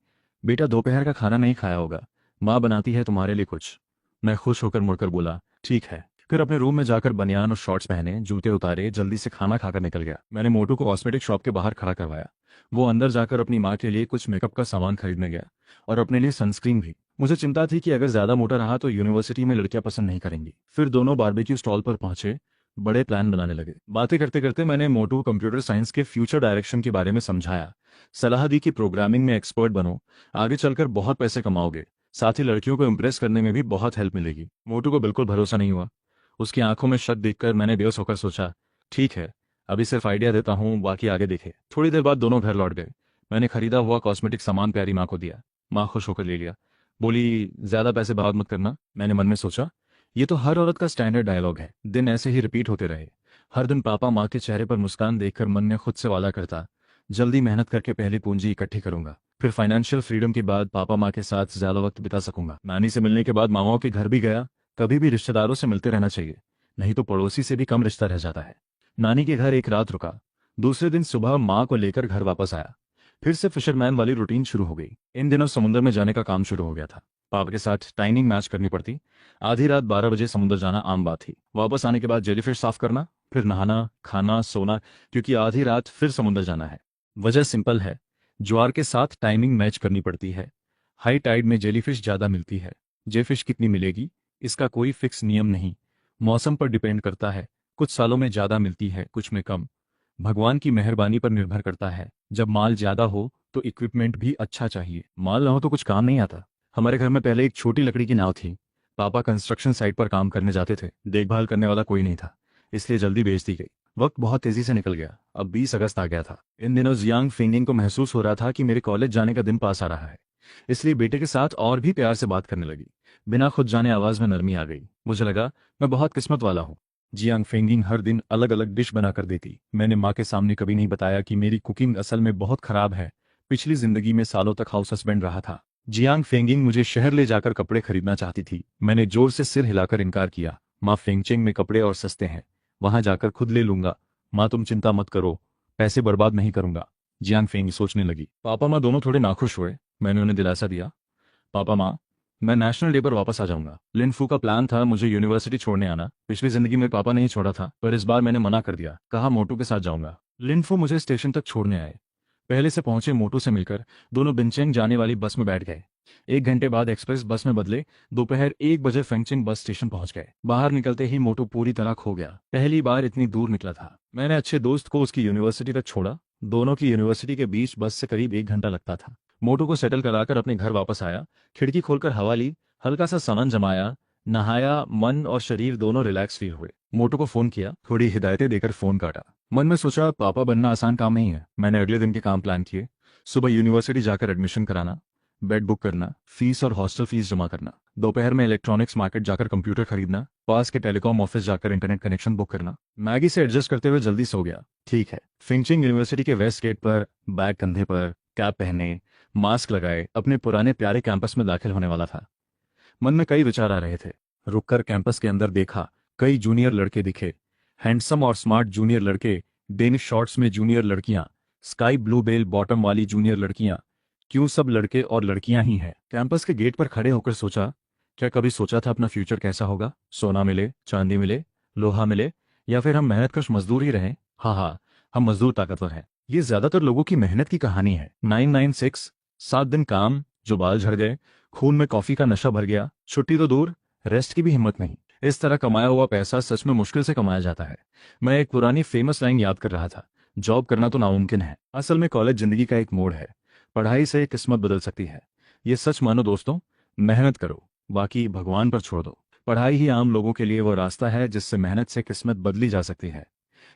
बेटा दोपहर का खाना नहीं खाया होगा, माँ बनाती है तुम्हारे लिए कुछ। मैं खुश होकर मुड़कर बोला, ठीक है। फिर अपने रूम में जाकर बनियान और शॉर्ट्स पहने, जूते उतारे, जल्दी से खाना खाकर निकल गया। मैंने मोटू को कॉस्मेटिक शॉप के बाहर खड़ा करवाया। वो अंदर जाकर अपनी माँ के लिए कुछ मेकअप का सामान खरीदने गया, और अपने लिए सनस्क्रीन भी। मुझे चिंता थी कि अगर ज्यादा मोटा रहा तो यूनिवर्सिटी में लड़कियां पसंद नहीं करेंगी। फिर दोनों बारबेक्यू स्टॉल पर पहुंचे, बड़े प्लान बनाने लगे। बातें करते करते मैंने मोटू कंप्यूटर साइंस के फ्यूचर डायरेक्शन के बारे में समझाया। सलाह दी कि प्रोग्रामिंग में एक्सपर्ट बनो, आगे चलकर बहुत पैसे कमाओगे, साथ ही लड़कियों को इम्प्रेस करने में भी बहुत हेल्प मिलेगी। मोटू को बिल्कुल भरोसा नहीं हुआ। उसकी आंखों में शक देखकर मैंने बेहोश होकर सोचा, ठीक है, अभी सिर्फ आइडिया देता हूँ, बाकी आगे देखे। थोड़ी देर बाद दोनों घर लौट गए। मैंने खरीदा हुआ कॉस्मेटिक सामान प्यारी माँ को दिया। माँ खुश होकर ले लिया। बोली, ज्यादा पैसे बर्बाद मत करना। मैंने मन में सोचा, ये तो हर औरत का स्टैंडर्ड डायलॉग है। दिन ऐसे ही रिपीट होते रहे। हर दिन पापा माँ के चेहरे पर मुस्कान देखकर मन ने खुद से वादा करता, जल्दी मेहनत करके पहली पूंजी इकट्ठी करूंगा, फिर फाइनेंशियल फ्रीडम के बाद पापा माँ के साथ ज्यादा वक्त बिता सकूंगा। नानी से मिलने के बाद मामाओं के घर भी गया। कभी भी रिश्तेदारों से मिलते रहना चाहिए, नहीं तो पड़ोसी से भी कम रिश्ता रह जाता है। नानी के घर एक रात रुका। दूसरे दिन सुबह माँ को लेकर घर वापस आया। फिर से फिशरमैन वाली रूटीन शुरू हो गई। इन दिनों समुद्र में जाने का काम शुरू हो गया था। पापा के साथ टाइमिंग मैच करनी पड़ती। आधी रात 12 बजे समुद्र जाना आम बात थी। वापस आने के बाद जेलीफिश साफ करना, फिर नहाना, खाना, सोना, क्योंकि आधी रात फिर समुद्र जाना है। वजह सिंपल है, ज्वार के साथ टाइमिंग मैच करनी पड़ती है। हाई टाइड में जेलीफिश ज्यादा मिलती है। जेफिश कितनी मिलेगी इसका कोई फिक्स नियम नहीं, मौसम पर डिपेंड करता है। कुछ सालों में ज्यादा मिलती है, कुछ में कम। भगवान की मेहरबानी पर निर्भर करता है। जब माल ज्यादा हो तो इक्विपमेंट भी अच्छा चाहिए, माल ना हो तो कुछ काम नहीं आता। हमारे घर में पहले एक छोटी लकड़ी की नाव थी। पापा कंस्ट्रक्शन साइट पर काम करने जाते थे, देखभाल करने वाला कोई नहीं था, इसलिए जल्दी बेच दी गई। वक्त बहुत तेजी से निकल गया। अब 20 अगस्त आ गया था। इन दिनों जियांग फिंगिंग को महसूस हो रहा था कि मेरे कॉलेज जाने का दिन पास आ रहा है, इसलिए बेटे के साथ और भी प्यार से बात करने लगी। बिना खुद जाने आवाज में नरमी आ गई। मुझे लगा मैं बहुत किस्मत वाला हूँ। जियांग फेंगिंग हर दिन अलग अलग डिश बना कर देती। मैंने माँ के सामने कभी नहीं बताया कि मेरी कुकिंग असल में बहुत खराब है। पिछली जिंदगी में सालों तक हाउस हस्बैंड रहा था। जियांग फेंगिंग मुझे शहर ले जाकर कपड़े खरीदना चाहती थी। मैंने जोर से सिर हिलाकर इनकार किया। माँ, फेंगचेंग में कपड़े और सस्ते हैं, वहां जाकर खुद ले लूंगा। माँ, तुम चिंता मत करो, पैसे बर्बाद नहीं करूंगा। जियांग फेंगी सोचने लगी। पापा माँ दोनों थोड़े नाखुश हुए। मैंने उन्हें दिलासा दिया, पापा माँ, मैं नेशनल डे पर वापस आ जाऊंगा। लिनफू का प्लान था मुझे यूनिवर्सिटी छोड़ने आना। पिछली जिंदगी में पापा ने ही छोड़ा था, पर इस बार मैंने मना कर दिया। कहा मोटू के साथ जाऊंगा। लिनफू मुझे स्टेशन तक छोड़ने आए। पहले से पहुंचे मोटू से मिलकर दोनों बिनचेंग जाने वाली बस में बैठ गए। 1 घंटे बाद एक्सप्रेस बस में बदले। दोपहर 1 बजे फेंगचेंग बस स्टेशन पहुंच गए। बाहर निकलते ही मोटू पूरी तरह खो गया। पहली बार इतनी दूर निकला था। मैंने अच्छे दोस्त को उसकी यूनिवर्सिटी तक छोड़ा। दोनों की यूनिवर्सिटी के बीच बस से करीब 1 घंटा लगता था। मोटू को सेटल कराकर अपने घर वापस आया। खिड़की खोलकर हवा ली, हल्का सा सामान जमाया, नहाया। मन और शरीर दोनों रिलैक्स फील हुए। मोटू को फोन किया, थोड़ी हिदायतें देकर फोन काटा। मन में सोचा पापा बनना आसान काम नहीं है। मैंने अगले दिन के काम प्लान किए। सुबह यूनिवर्सिटी जाकर एडमिशन कराना, बेड बुक करना, फीस और हॉस्टल फीस जमा करना। दोपहर में इलेक्ट्रॉनिक्स मार्केट जाकर कंप्यूटर खरीदना, पास के टेलीकॉम ऑफिस जाकर इंटरनेट कनेक्शन बुक करना। मैगी से एडजस्ट करते हुए जल्दी सो गया। ठीक है, फिंचिंग यूनिवर्सिटी के वेस्ट गेट पर बैग कंधे पर, कैप पहने, मास्क लगाए, अपने पुराने प्यारे कैंपस में दाखिल होने वाला था। मन में कई विचार आ रहे थे। रुककर कैंपस के अंदर देखा, कई जूनियर लड़के दिखे। हैंडसम और स्मार्ट जूनियर लड़के, डेनिश शॉर्ट्स में जूनियर लड़कियां, स्काई ब्लू बेल बॉटम वाली जूनियर लड़कियां। क्यों सब लड़के और लड़कियां ही हैं? कैंपस के गेट पर खड़े होकर सोचा, क्या कभी सोचा था अपना फ्यूचर कैसा होगा? सोना मिले, चांदी मिले, लोहा मिले, या फिर हम मेहनतकश मजदूर ही रहें? हाँ हाँ, हम मजदूर ताकतवर हैं। ये ज्यादातर लोगों की मेहनत की कहानी है। 996, 7 दिन काम, जो बाल झड़ गए, खून में कॉफी का नशा भर गया, छुट्टी तो दूर, रेस्ट की भी हिम्मत नहीं। इस तरह कमाया हुआ पैसा सच में मुश्किल से कमाया जाता है। मैं एक पुरानी फेमस लाइन याद कर रहा था, जॉब करना तो नामुमकिन है। असल में कॉलेज जिंदगी का एक मोड़ है। पढ़ाई से किस्मत बदल सकती है। ये सच मानो दोस्तों, मेहनत करो, बाकी भगवान पर छोड़ दो। पढ़ाई ही आम लोगों के लिए वो रास्ता है जिससे मेहनत से किस्मत बदली जा सकती है।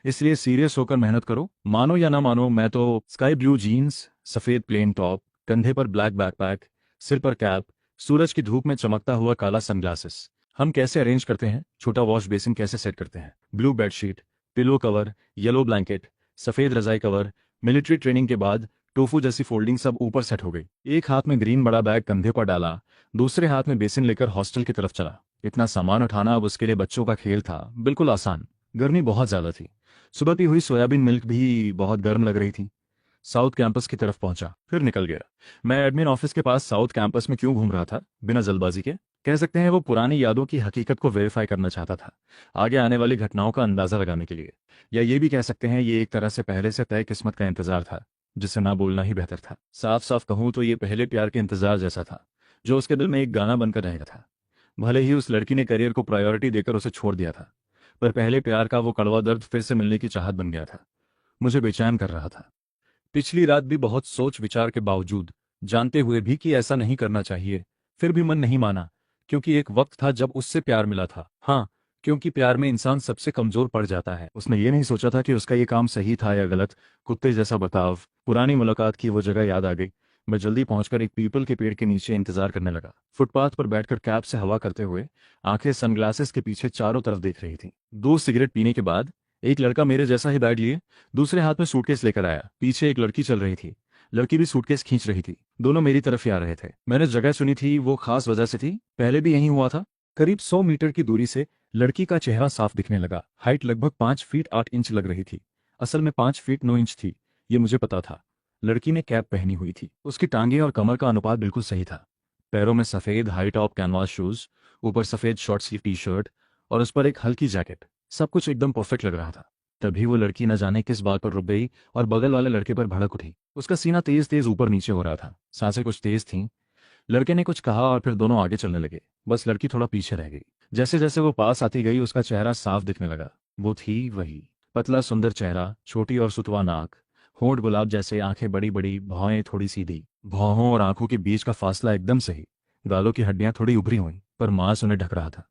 इसलिए सीरियस होकर मेहनत करो। मानो या ना मानो, मैं तो स्काई ब्लू जीन्स, सफेद प्लेन टॉप, कंधे पर ब्लैक बैकपैक, सिर पर कैप, सूरज की धूप में चमकता हुआ काला सनग्लासेस। हम कैसे अरेंज करते हैं, छोटा वॉश बेसिन कैसे सेट करते हैं, blue bedsheet, pillow cover, yellow blanket, सफेद रजाई कवर। मिलिट्री ट्रेनिंग के बाद टोफू जैसी फोल्डिंग सब ऊपर सेट हो गई। एक हाथ में ग्रीन बड़ा बैग कंधे पर डाला, दूसरे हाथ में बेसिन लेकर हॉस्टल की तरफ चला। इतना सामान उठाना अब उसके लिए बच्चों का खेल था, बिल्कुल आसान। गर्मी बहुत ज्यादा थी। सुबह पी हुई सोयाबीन मिल्क भी बहुत गर्म लग रही थी। साउथ कैंपस की तरफ पहुंचा, फिर निकल गया। मैं एडमिन ऑफिस के पास साउथ कैंपस में क्यों घूम रहा था? बिना जल्दबाजी के, कह सकते हैं वो पुरानी यादों की हकीकत को वेरीफाई करना चाहता था, आगे आने वाली घटनाओं का अंदाजा लगाने के लिए। या ये भी कह सकते हैं ये एक तरह से पहले से तय किस्मत का इंतजार था, जिसे ना बोलना ही बेहतर था। साफ साफ कहूं तो ये पहले प्यार के इंतजार जैसा था, जो उसके दिल में एक गाना बनकर रहेगा था। भले ही उस लड़की ने करियर को प्रायोरिटी देकर उसे छोड़ दिया था, पर पहले प्यार का वो कड़वा दर्द फिर से मिलने की चाहत बन गया था। मुझे बेचैन कर रहा था। पिछली रात भी बहुत सोच विचार के बावजूद, जानते हुए भी कि ऐसा नहीं करना चाहिए, फिर भी मन नहीं माना। क्योंकि एक वक्त था जब उससे प्यार मिला था। हाँ, क्योंकि प्यार में इंसान सबसे कमजोर पड़ जाता है। उसने ये नहीं सोचा था कि उसका ये काम सही था या गलत। कुत्ते जैसा बर्ताव, पुरानी मुलाकात की वो जगह याद आ गई। मैं जल्दी पहुंचकर एक पीपल के पेड़ के नीचे इंतजार करने लगा। फुटपाथ पर बैठकर कैप से हवा करते हुए, आंखें सनग्लासेस के पीछे चारों तरफ देख रही थी। 2 सिगरेट पीने के बाद एक लड़का मेरे जैसा ही बैग लिए, दूसरे हाथ में सूटकेस लेकर आया। पीछे एक लड़की चल रही थी। लड़की भी सूटकेस खींच रही थी। दोनों मेरी तरफ ही आ रहे थे। मैंने जगह सुनी थी, वो खास वजह से थी। पहले भी यही हुआ था। करीब 100 मीटर की दूरी से लड़की का चेहरा साफ दिखने लगा। हाइट लगभग 5 फीट 8 इंच लग रही थी। असल में 5 फीट 9 इंच थी, ये मुझे पता था। लड़की ने कैप पहनी हुई थी। उसकी टांगे और कमर का अनुपात बिल्कुल सही था। पैरों में सफेद हाई टॉप कैनवास शूज, ऊपर सफेद शॉर्ट स्लीव टी शर्ट और उस पर एक हल्की जैकेट। सब कुछ एकदम परफेक्ट लग रहा था। तभी वो लड़की न जाने किस बात पर रुक गई और बगल वाले लड़के पर भड़क उठी। उसका सीना तेज तेज ऊपर नीचे हो रहा था, सांसें कुछ तेज थीं। लड़के ने कुछ कहा और फिर दोनों आगे चलने लगे। बस लड़की थोड़ा पीछे रह गई। जैसे जैसे वो पास आती गई उसका चेहरा साफ दिखने लगा। वो थी वही, पतला सुंदर चेहरा, छोटी और सुतवा नाक, होंठ गुलाब जैसे, आंखें बड़ी बड़ी, भौहें थोड़ी सीधी। भौहों और आंखों के बीच का फासला एकदम सही। गालों की हड्डियां थोड़ी उभरी हुई, पर मांस उन्हें ढक रहा था।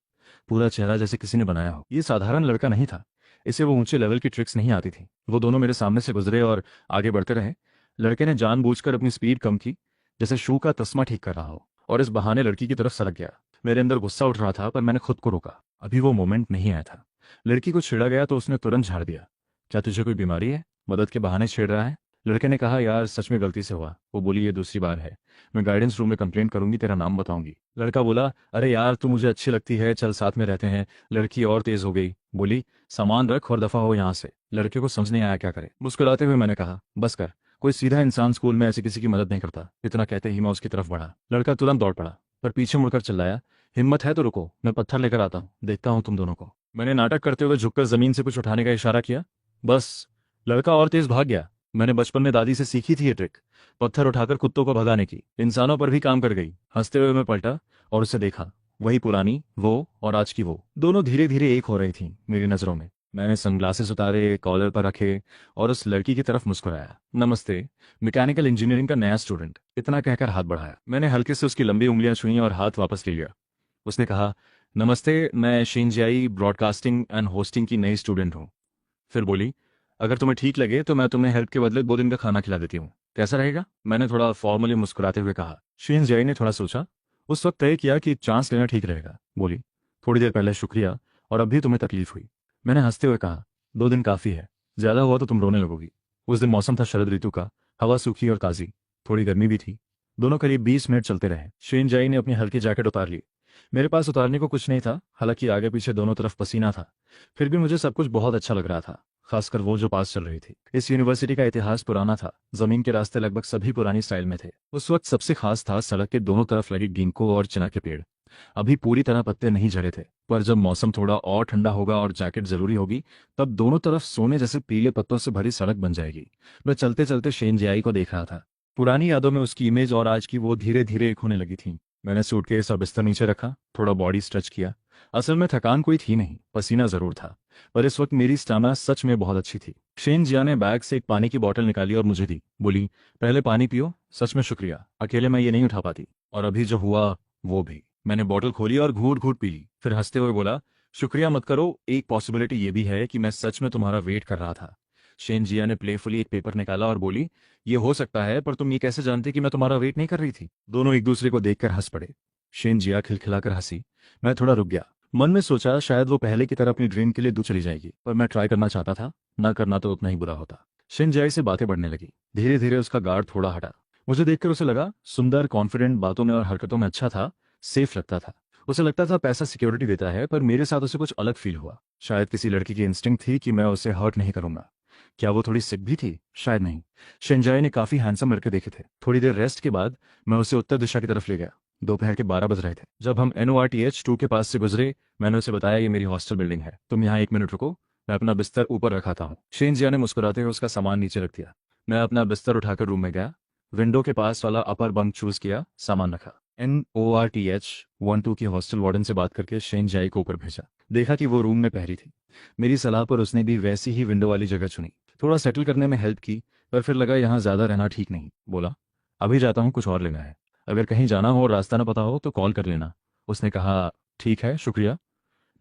पूरा चेहरा जैसे किसी ने बनाया हो। ये साधारण लड़का नहीं था। इसे वो ऊंचे लेवल की ट्रिक्स नहीं आती थी। वो दोनों मेरे सामने से गुजरे और आगे बढ़ते रहे। लड़के ने जानबूझकर अपनी स्पीड कम की, जैसे शू का तस्मा ठीक कर रहा हो, और इस बहाने लड़की की तरफ सरक गया। मेरे अंदर गुस्सा उठ रहा था, पर मैंने खुद को रोका। अभी वो मोमेंट नहीं आया था। लड़की को छेड़ा गया तो उसने तुरंत झाड़ दिया। क्या तुझे कोई बीमारी है, मदद के बहाने छेड़ रहा है? लड़के ने कहा, यार सच में गलती से हुआ। वो बोली, ये दूसरी बार है, मैं गाइडेंस रूम में कंप्लेंट करूंगी, तेरा नाम बताऊंगी। लड़का बोला, अरे यार तू मुझे अच्छी लगती है, चल साथ में रहते हैं। लड़की और तेज हो गई, बोली, सामान रख और दफा हो यहाँ से। लड़के को समझ नहीं आया क्या करे। मुस्कुराते हुए मैंने कहा, बस कर, कोई सीधा इंसान स्कूल में ऐसे किसी की मदद नहीं करता। इतना कहते ही मैं उसकी तरफ बढ़ा। लड़का तुरंत दौड़ पड़ा, पर पीछे मुड़कर चिल्लाया, हिम्मत है तो रुको, मैं पत्थर लेकर आता हूँ, देखता हूँ तुम दोनों को। मैंने नाटक करते हुए झुककर जमीन से कुछ उठाने का इशारा किया, बस। लड़का और तेज भाग गया। मैंने बचपन में दादी से सीखी थी ये ट्रिक, पत्थर उठाकर कुत्तों को भगाने की। इंसानों पर भी काम कर गई। हंसते हुए मैं पलटा और उसे देखा। वही पुरानी वो और आज की वो, दोनों धीरे धीरे एक हो रही थी मेरी नजरों में। मैंने सनग्लासेस उतारे, कॉलर पर रखे और उस लड़की की तरफ मुस्कुराया। नमस्ते, मैकेनिकल इंजीनियरिंग का नया स्टूडेंट। इतना कहकर हाथ बढ़ाया। मैंने हल्के से उसकी लंबी उंगलियां छुई और हाथ वापस ले लिया। उसने कहा, नमस्ते, मैं शिंजियाई ब्रॉडकास्टिंग एंड होस्टिंग की नई स्टूडेंट हूँ। फिर बोली, अगर तुम्हें ठीक लगे तो मैं तुम्हें हेल्प के बदले 2 दिन का खाना खिला देती हूँ, कैसा रहेगा? मैंने थोड़ा फॉर्मली मुस्कुराते हुए कहा। शिंजियाई ने थोड़ा सोचा, उस वक्त तय किया कि चांस लेना ठीक रहेगा। बोली, थोड़ी देर पहले शुक्रिया, और अब भी तुम्हें तकलीफ हुई। मैंने हंसते हुए कहा, 2 दिन काफ़ी है, ज़्यादा हुआ तो तुम रोने लगोगी। उस दिन मौसम था शरद ऋतु का, हवा सूखी और ताज़ी, थोड़ी गर्मी भी थी। दोनों करीब 20 मिनट चलते रहे। शिंजियाई ने अपनी हल्की जैकेट उतार ली। मेरे पास उतारने को कुछ नहीं था, हालांकि आगे पीछे दोनों तरफ पसीना था। फिर भी मुझे सब कुछ बहुत अच्छा लग रहा था, खासकर वो जो पास चल रही थी। इस यूनिवर्सिटी का इतिहास पुराना था, जमीन के रास्ते लगभग सभी पुरानी स्टाइल में थे। उस वक्त सबसे खास था सड़क के दोनों तरफ लगे गिंको और चिना के पेड़। अभी पूरी तरह पत्ते नहीं झड़े थे, पर जब मौसम थोड़ा और ठंडा होगा और जैकेट जरूरी होगी, तब दोनों तरफ सोने जैसे पीले पत्तों से भरी सड़क बन जाएगी। मैं चलते चलते शेनजियाई को देख रहा था। पुरानी यादों में उसकी इमेज और आज की वो धीरे धीरे एक होने लगी थी। मैंने सूटकेस और बिस्तर नीचे रखा, थोड़ा बॉडी स्ट्रेच किया। असल में थकान कोई थी नहीं, पसीना जरूर था, पर इस वक्त मेरी स्टामिना सच में बहुत अच्छी थी। शेनजिया ने बैग से एक पानी की बोतल निकाली और मुझे दी। बोली, पहले पानी पियो, सच में शुक्रिया, अकेले मैं ये नहीं उठा पाती, और अभी जो हुआ वो भी। मैंने बोतल खोली और घूंट घूंट पी ली, फिर हंसते हुए बोला, शुक्रिया मत करो, एक पॉसिबिलिटी ये भी है कि मैं सच में तुम्हारा वेट कर रहा था। शेनजिया ने प्लेफुली एक पेपर निकाला और बोली, ये हो सकता है, पर तुम ये कैसे जानते कि मैं तुम्हारा वेट नहीं कर रही थी? दोनों एक दूसरे को देखकर हंस पड़े। शेनजिया खिलखिलाकर हंसी। मैं थोड़ा रुक गया, मन में सोचा शायद वो पहले की तरह अपनी ड्रीम के लिए दूर चली जाएगी, पर मैं ट्राई करना चाहता था, ना करना तो उतना ही बुरा होता। शिनजाई से बातें बढ़ने लगी। धीरे धीरे उसका गार्ड थोड़ा हटा। मुझे देखकर उसे लगा सुंदर, कॉन्फिडेंट, बातों में और हरकतों में अच्छा था, सेफ लगता था। उसे लगता था पैसा सिक्योरिटी देता है, पर मेरे साथ उसे कुछ अलग फील हुआ। शायद किसी लड़की की इंस्टिंक्ट थी कि मैं उसे हर्ट नहीं करूंगा। क्या वो थोड़ी सिक भी थी? शायद नहीं। शिनजाई ने काफी हैंडसम लड़के देखे थे। थोड़ी देर रेस्ट के बाद मैं उसे उत्तर दिशा की तरफ ले गया। दोपहर के 12 बज रहे थे। जब हम NORTH 2 के पास से गुजरे, मैंने उसे बताया, ये मेरी हॉस्टल बिल्डिंग है, तुम यहाँ 1 मिनट रुको, मैं अपना बिस्तर ऊपर रखाता हूँ। शेनजिया ने मुस्कुराते हुए उसका सामान नीचे रख दिया। मैं अपना बिस्तर उठाकर रूम में गया, विंडो के पास वाला अपर बंक चूज किया, सामान रखा। NORTH 1-2 की हॉस्टल वार्डन से बात करके शेनजिया को ऊपर भेजा। देखा कि वो रूम में पहरी थी। मेरी सलाह पर उसने भी वैसी ही विंडो वाली जगह चुनी। थोड़ा सेटल करने में हेल्प की, पर फिर लगा यहाँ ज्यादा रहना ठीक नहीं। बोला, अभी जाता हूँ, कुछ और लेना है, अगर कहीं जाना हो और रास्ता ना पता हो तो कॉल कर लेना। उसने कहा, ठीक है, शुक्रिया।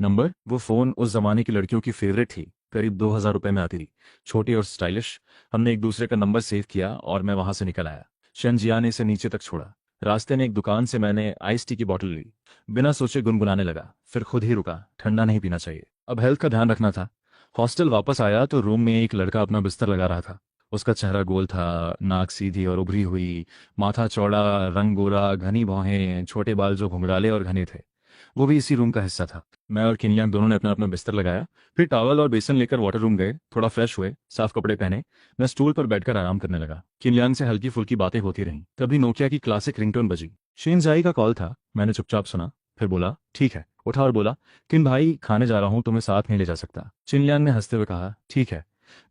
नंबर? वो फ़ोन उस जमाने की लड़कियों की फेवरेट थी, करीब 2000 रुपये में आती थी, छोटी और स्टाइलिश। हमने एक दूसरे का नंबर सेव किया और मैं वहां से निकल आया। शनजिया ने इसे नीचे तक छोड़ा। रास्ते में एक दुकान से मैंने आइस टी की बोतल ली। बिना सोचे गुनगुनाने लगा, फिर खुद ही रुका, ठंडा नहीं पीना चाहिए, अब हेल्थ का ध्यान रखना था। हॉस्टल वापस आया तो रूम में एक लड़का अपना बिस्तर लगा रहा था। उसका चेहरा गोल था, नाक सीधी और उभरी हुई, माथा चौड़ा, रंग गोरा, घनी भौहें, छोटे बाल जो घुंघराले और घने थे। वो भी इसी रूम का हिस्सा था। मैं और किनयांग दोनों ने अपना अपना बिस्तर लगाया, फिर टॉवल और बेसन लेकर वाटर रूम गए, थोड़ा फ्रेश हुए, साफ कपड़े पहने। मैं स्टूल पर बैठकर आराम करने लगा। किनयांग से हल्की फुल्की बातें होती रहीं। तभी नोकिया की क्लासिक रिंगटोन बजी। शिनजाई का कॉल था। मैंने चुपचाप सुना, फिर बोला, ठीक है। उठा और बोला, किन भाई, खाने जा रहा हूँ, तुम्हें साथ नहीं ले जा सकता। चिनलियांग ने हंसते हुए कहा, ठीक है।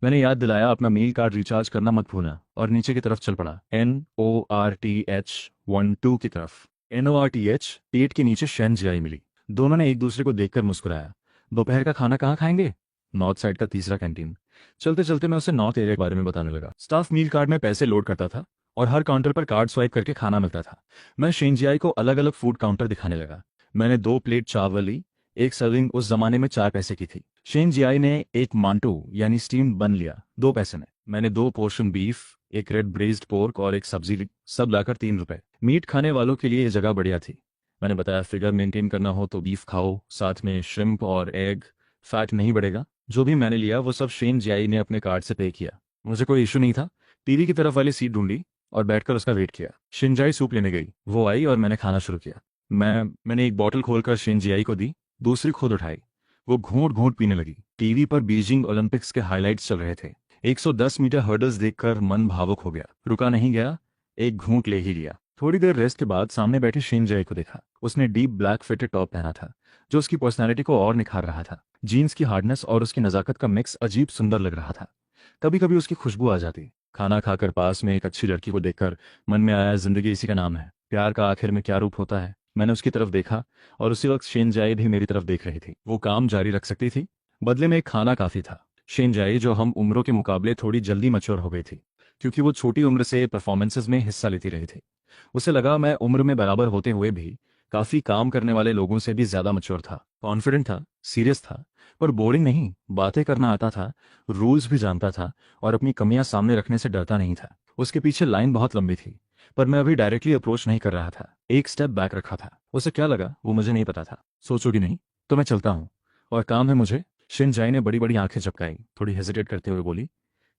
मैंने याद दिलाया, अपना मेल कार्ड रिचार्ज करना मत भूलना, और नीचे की तरफ चल पड़ा। NORTH 1-2 की तरफ। NORTH 8 के नीचे शेनजियाई मिली। दोनों ने एक दूसरे को देखकर मुस्कुराया। दोपहर का खाना कहाँ खाएंगे? नॉर्थ साइड का तीसरा कैंटीन। चलते चलते मैं उसे नॉर्थ एरिया के बारे में बताने लगा। स्टाफ मील कार्ड में पैसे लोड करता था और हर काउंटर पर कार्ड स्वाइप करके खाना मिलता था। मैं शेनजियाई को अलग अलग फूड काउंटर दिखाने लगा। मैंने 2 प्लेट चावल ली। एक सर्विंग उस जमाने में 4 पैसे की थी। शेनजियाई ने एक मांटू यानी स्टीम्ड बन लिया, 2 पैसे में। मैंने 2 पोर्शन बीफ, एक रेड ब्रेज्ड पोर्क और एक सब्जी ली, सब लाकर 3 रुपए। मीट खाने वालों के लिए ये जगह बढ़िया थी। मैंने बताया, फिगर मेंटेन करना हो तो बीफ खाओ, साथ में श्रिम्प और एग, फैट नहीं बढ़ेगा। जो भी मैंने लिया वो सब शेन जियाई ने अपने कार्ड से पे किया। मुझे कोई इशू नहीं था। टीवी की तरफ वाली सीट ढूंढी और बैठकर उसका वेट किया। शिनजाई सूप लेने गई, वो आई और मैंने खाना शुरू किया। मैंने एक बॉटल खोलकर शिनजियाई को दी, दूसरी खुद उठाई। वो घूंट घूंट पीने लगी। टीवी पर बीजिंग ओलंपिक्स के हाइलाइट्स चल रहे थे। 110 मीटर हर्डल्स देखकर मन भावुक हो गया। रुका नहीं गया, एक घूंट ले ही लिया। थोड़ी देर रेस्ट के बाद सामने बैठे शिनजाई को देखा। उसने डीप ब्लैक फिटेड टॉप पहना था जो उसकी पर्सनैलिटी को और निखार रहा था। जीन्स की हार्डनेस और उसकी नज़ाकत का मिक्स अजीब सुंदर लग रहा था। कभी कभी उसकी खुशबू आ जाती। खाना खाकर पास में एक अच्छी लड़की को देखकर मन में आया, जिंदगी इसी का नाम है। प्यार का आखिर में क्या रूप होता है। मैंने उसकी तरफ देखा और उसी वक्त शिनजाई भी मेरी तरफ देख रही थी। वो काम जारी रख सकती थी, बदले में एक खाना काफी था। शिनजाई जो हम उम्रों के मुकाबले थोड़ी जल्दी मैच्योर हो गई थी, क्योंकि वो छोटी उम्र से परफॉर्मेंसेज में हिस्सा लेती रही थी। उसे लगा मैं उम्र में बराबर होते हुए भी काफी काम करने वाले लोगों से भी ज्यादा मैच्योर था। कॉन्फिडेंट था, सीरियस था, पर बोरिंग नहीं। बातें करना आता था, रूल्स भी जानता था और अपनी कमियां सामने रखने से डरता नहीं था। उसके पीछे लाइन बहुत लंबी थी, पर मैं अभी डायरेक्टली अप्रोच नहीं कर रहा था। एक स्टेप बैक रखा था। उसे क्या लगा वो मुझे नहीं पता था। सोचोगी नहीं तो मैं चलता हूँ, और काम है मुझे। शिनजाई ने बड़ी बड़ी आंखें झपकाई, थोड़ी हेजिटेट करते हुए बोली,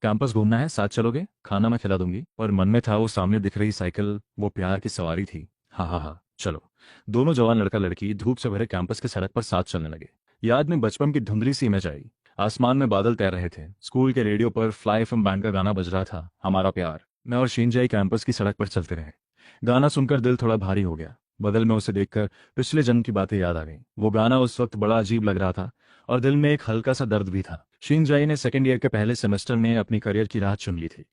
कैंपस घूमना है, साथ चलोगे? खाना मैं खिला दूंगी। और मन में था वो सामने दिख रही साइकिल, वो प्यार की सवारी थी। हाँ हाँ हाँ चलो। दोनों जवान लड़का लड़की धूप से भरे कैंपस के सड़क पर साथ चलने लगे। याद में बचपन की धुंधली सी इमेज आई। आसमान में बादल तैर रहे थे, स्कूल के रेडियो पर फ्लाई फ्रॉम बैंड का गाना बज रहा था, हमारा प्यार। मैं और शिनजाई कैंपस की सड़क पर चलते रहे। गाना सुनकर दिल थोड़ा भारी हो गया। बदल में उसे देखकर पिछले जन्म की बातें याद आ गई। वो गाना उस वक्त बड़ा अजीब लग रहा था और दिल में एक हल्का सा दर्द भी था। शिनजाई ने सेकेंड ईयर के पहले सेमेस्टर में अपनी करियर की राह चुन ली थी,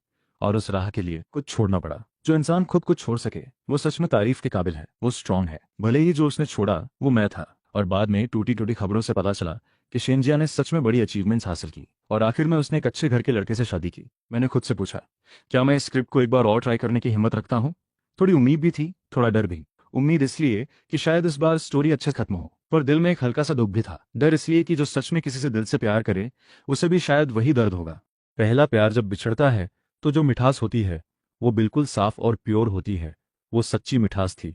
और उस राह के लिए कुछ छोड़ना पड़ा। जो इंसान खुद कुछ छोड़ सके वो सच में तारीफ के काबिल है। वो स्ट्रांग है। भले ही जो उसने छोड़ा वो मैं था। और बाद में टूटी टूटी खबरों से पता चला कि शिनजिया ने सच में बड़ी अचीवमेंट्स हासिल की, और आखिर में उसने एक अच्छे घर के लड़के से शादी की। मैंने खुद से पूछा, क्या मैं इस स्क्रिप्ट को एक बार और ट्राई करने की हिम्मत रखता हूँ? थोड़ी उम्मीद भी थी, थोड़ा डर भी। उम्मीद इसलिए कि शायद इस बार स्टोरी अच्छे से खत्म हो, पर दिल में एक हल्का सा दुख भी था। डर इसलिए कि जो सच में किसी से दिल से प्यार करे उसे भी शायद वही दर्द होगा। पहला प्यार जब बिछड़ता है तो जो मिठास होती है वो बिल्कुल साफ और प्योर होती है। वो सच्ची मिठास थी।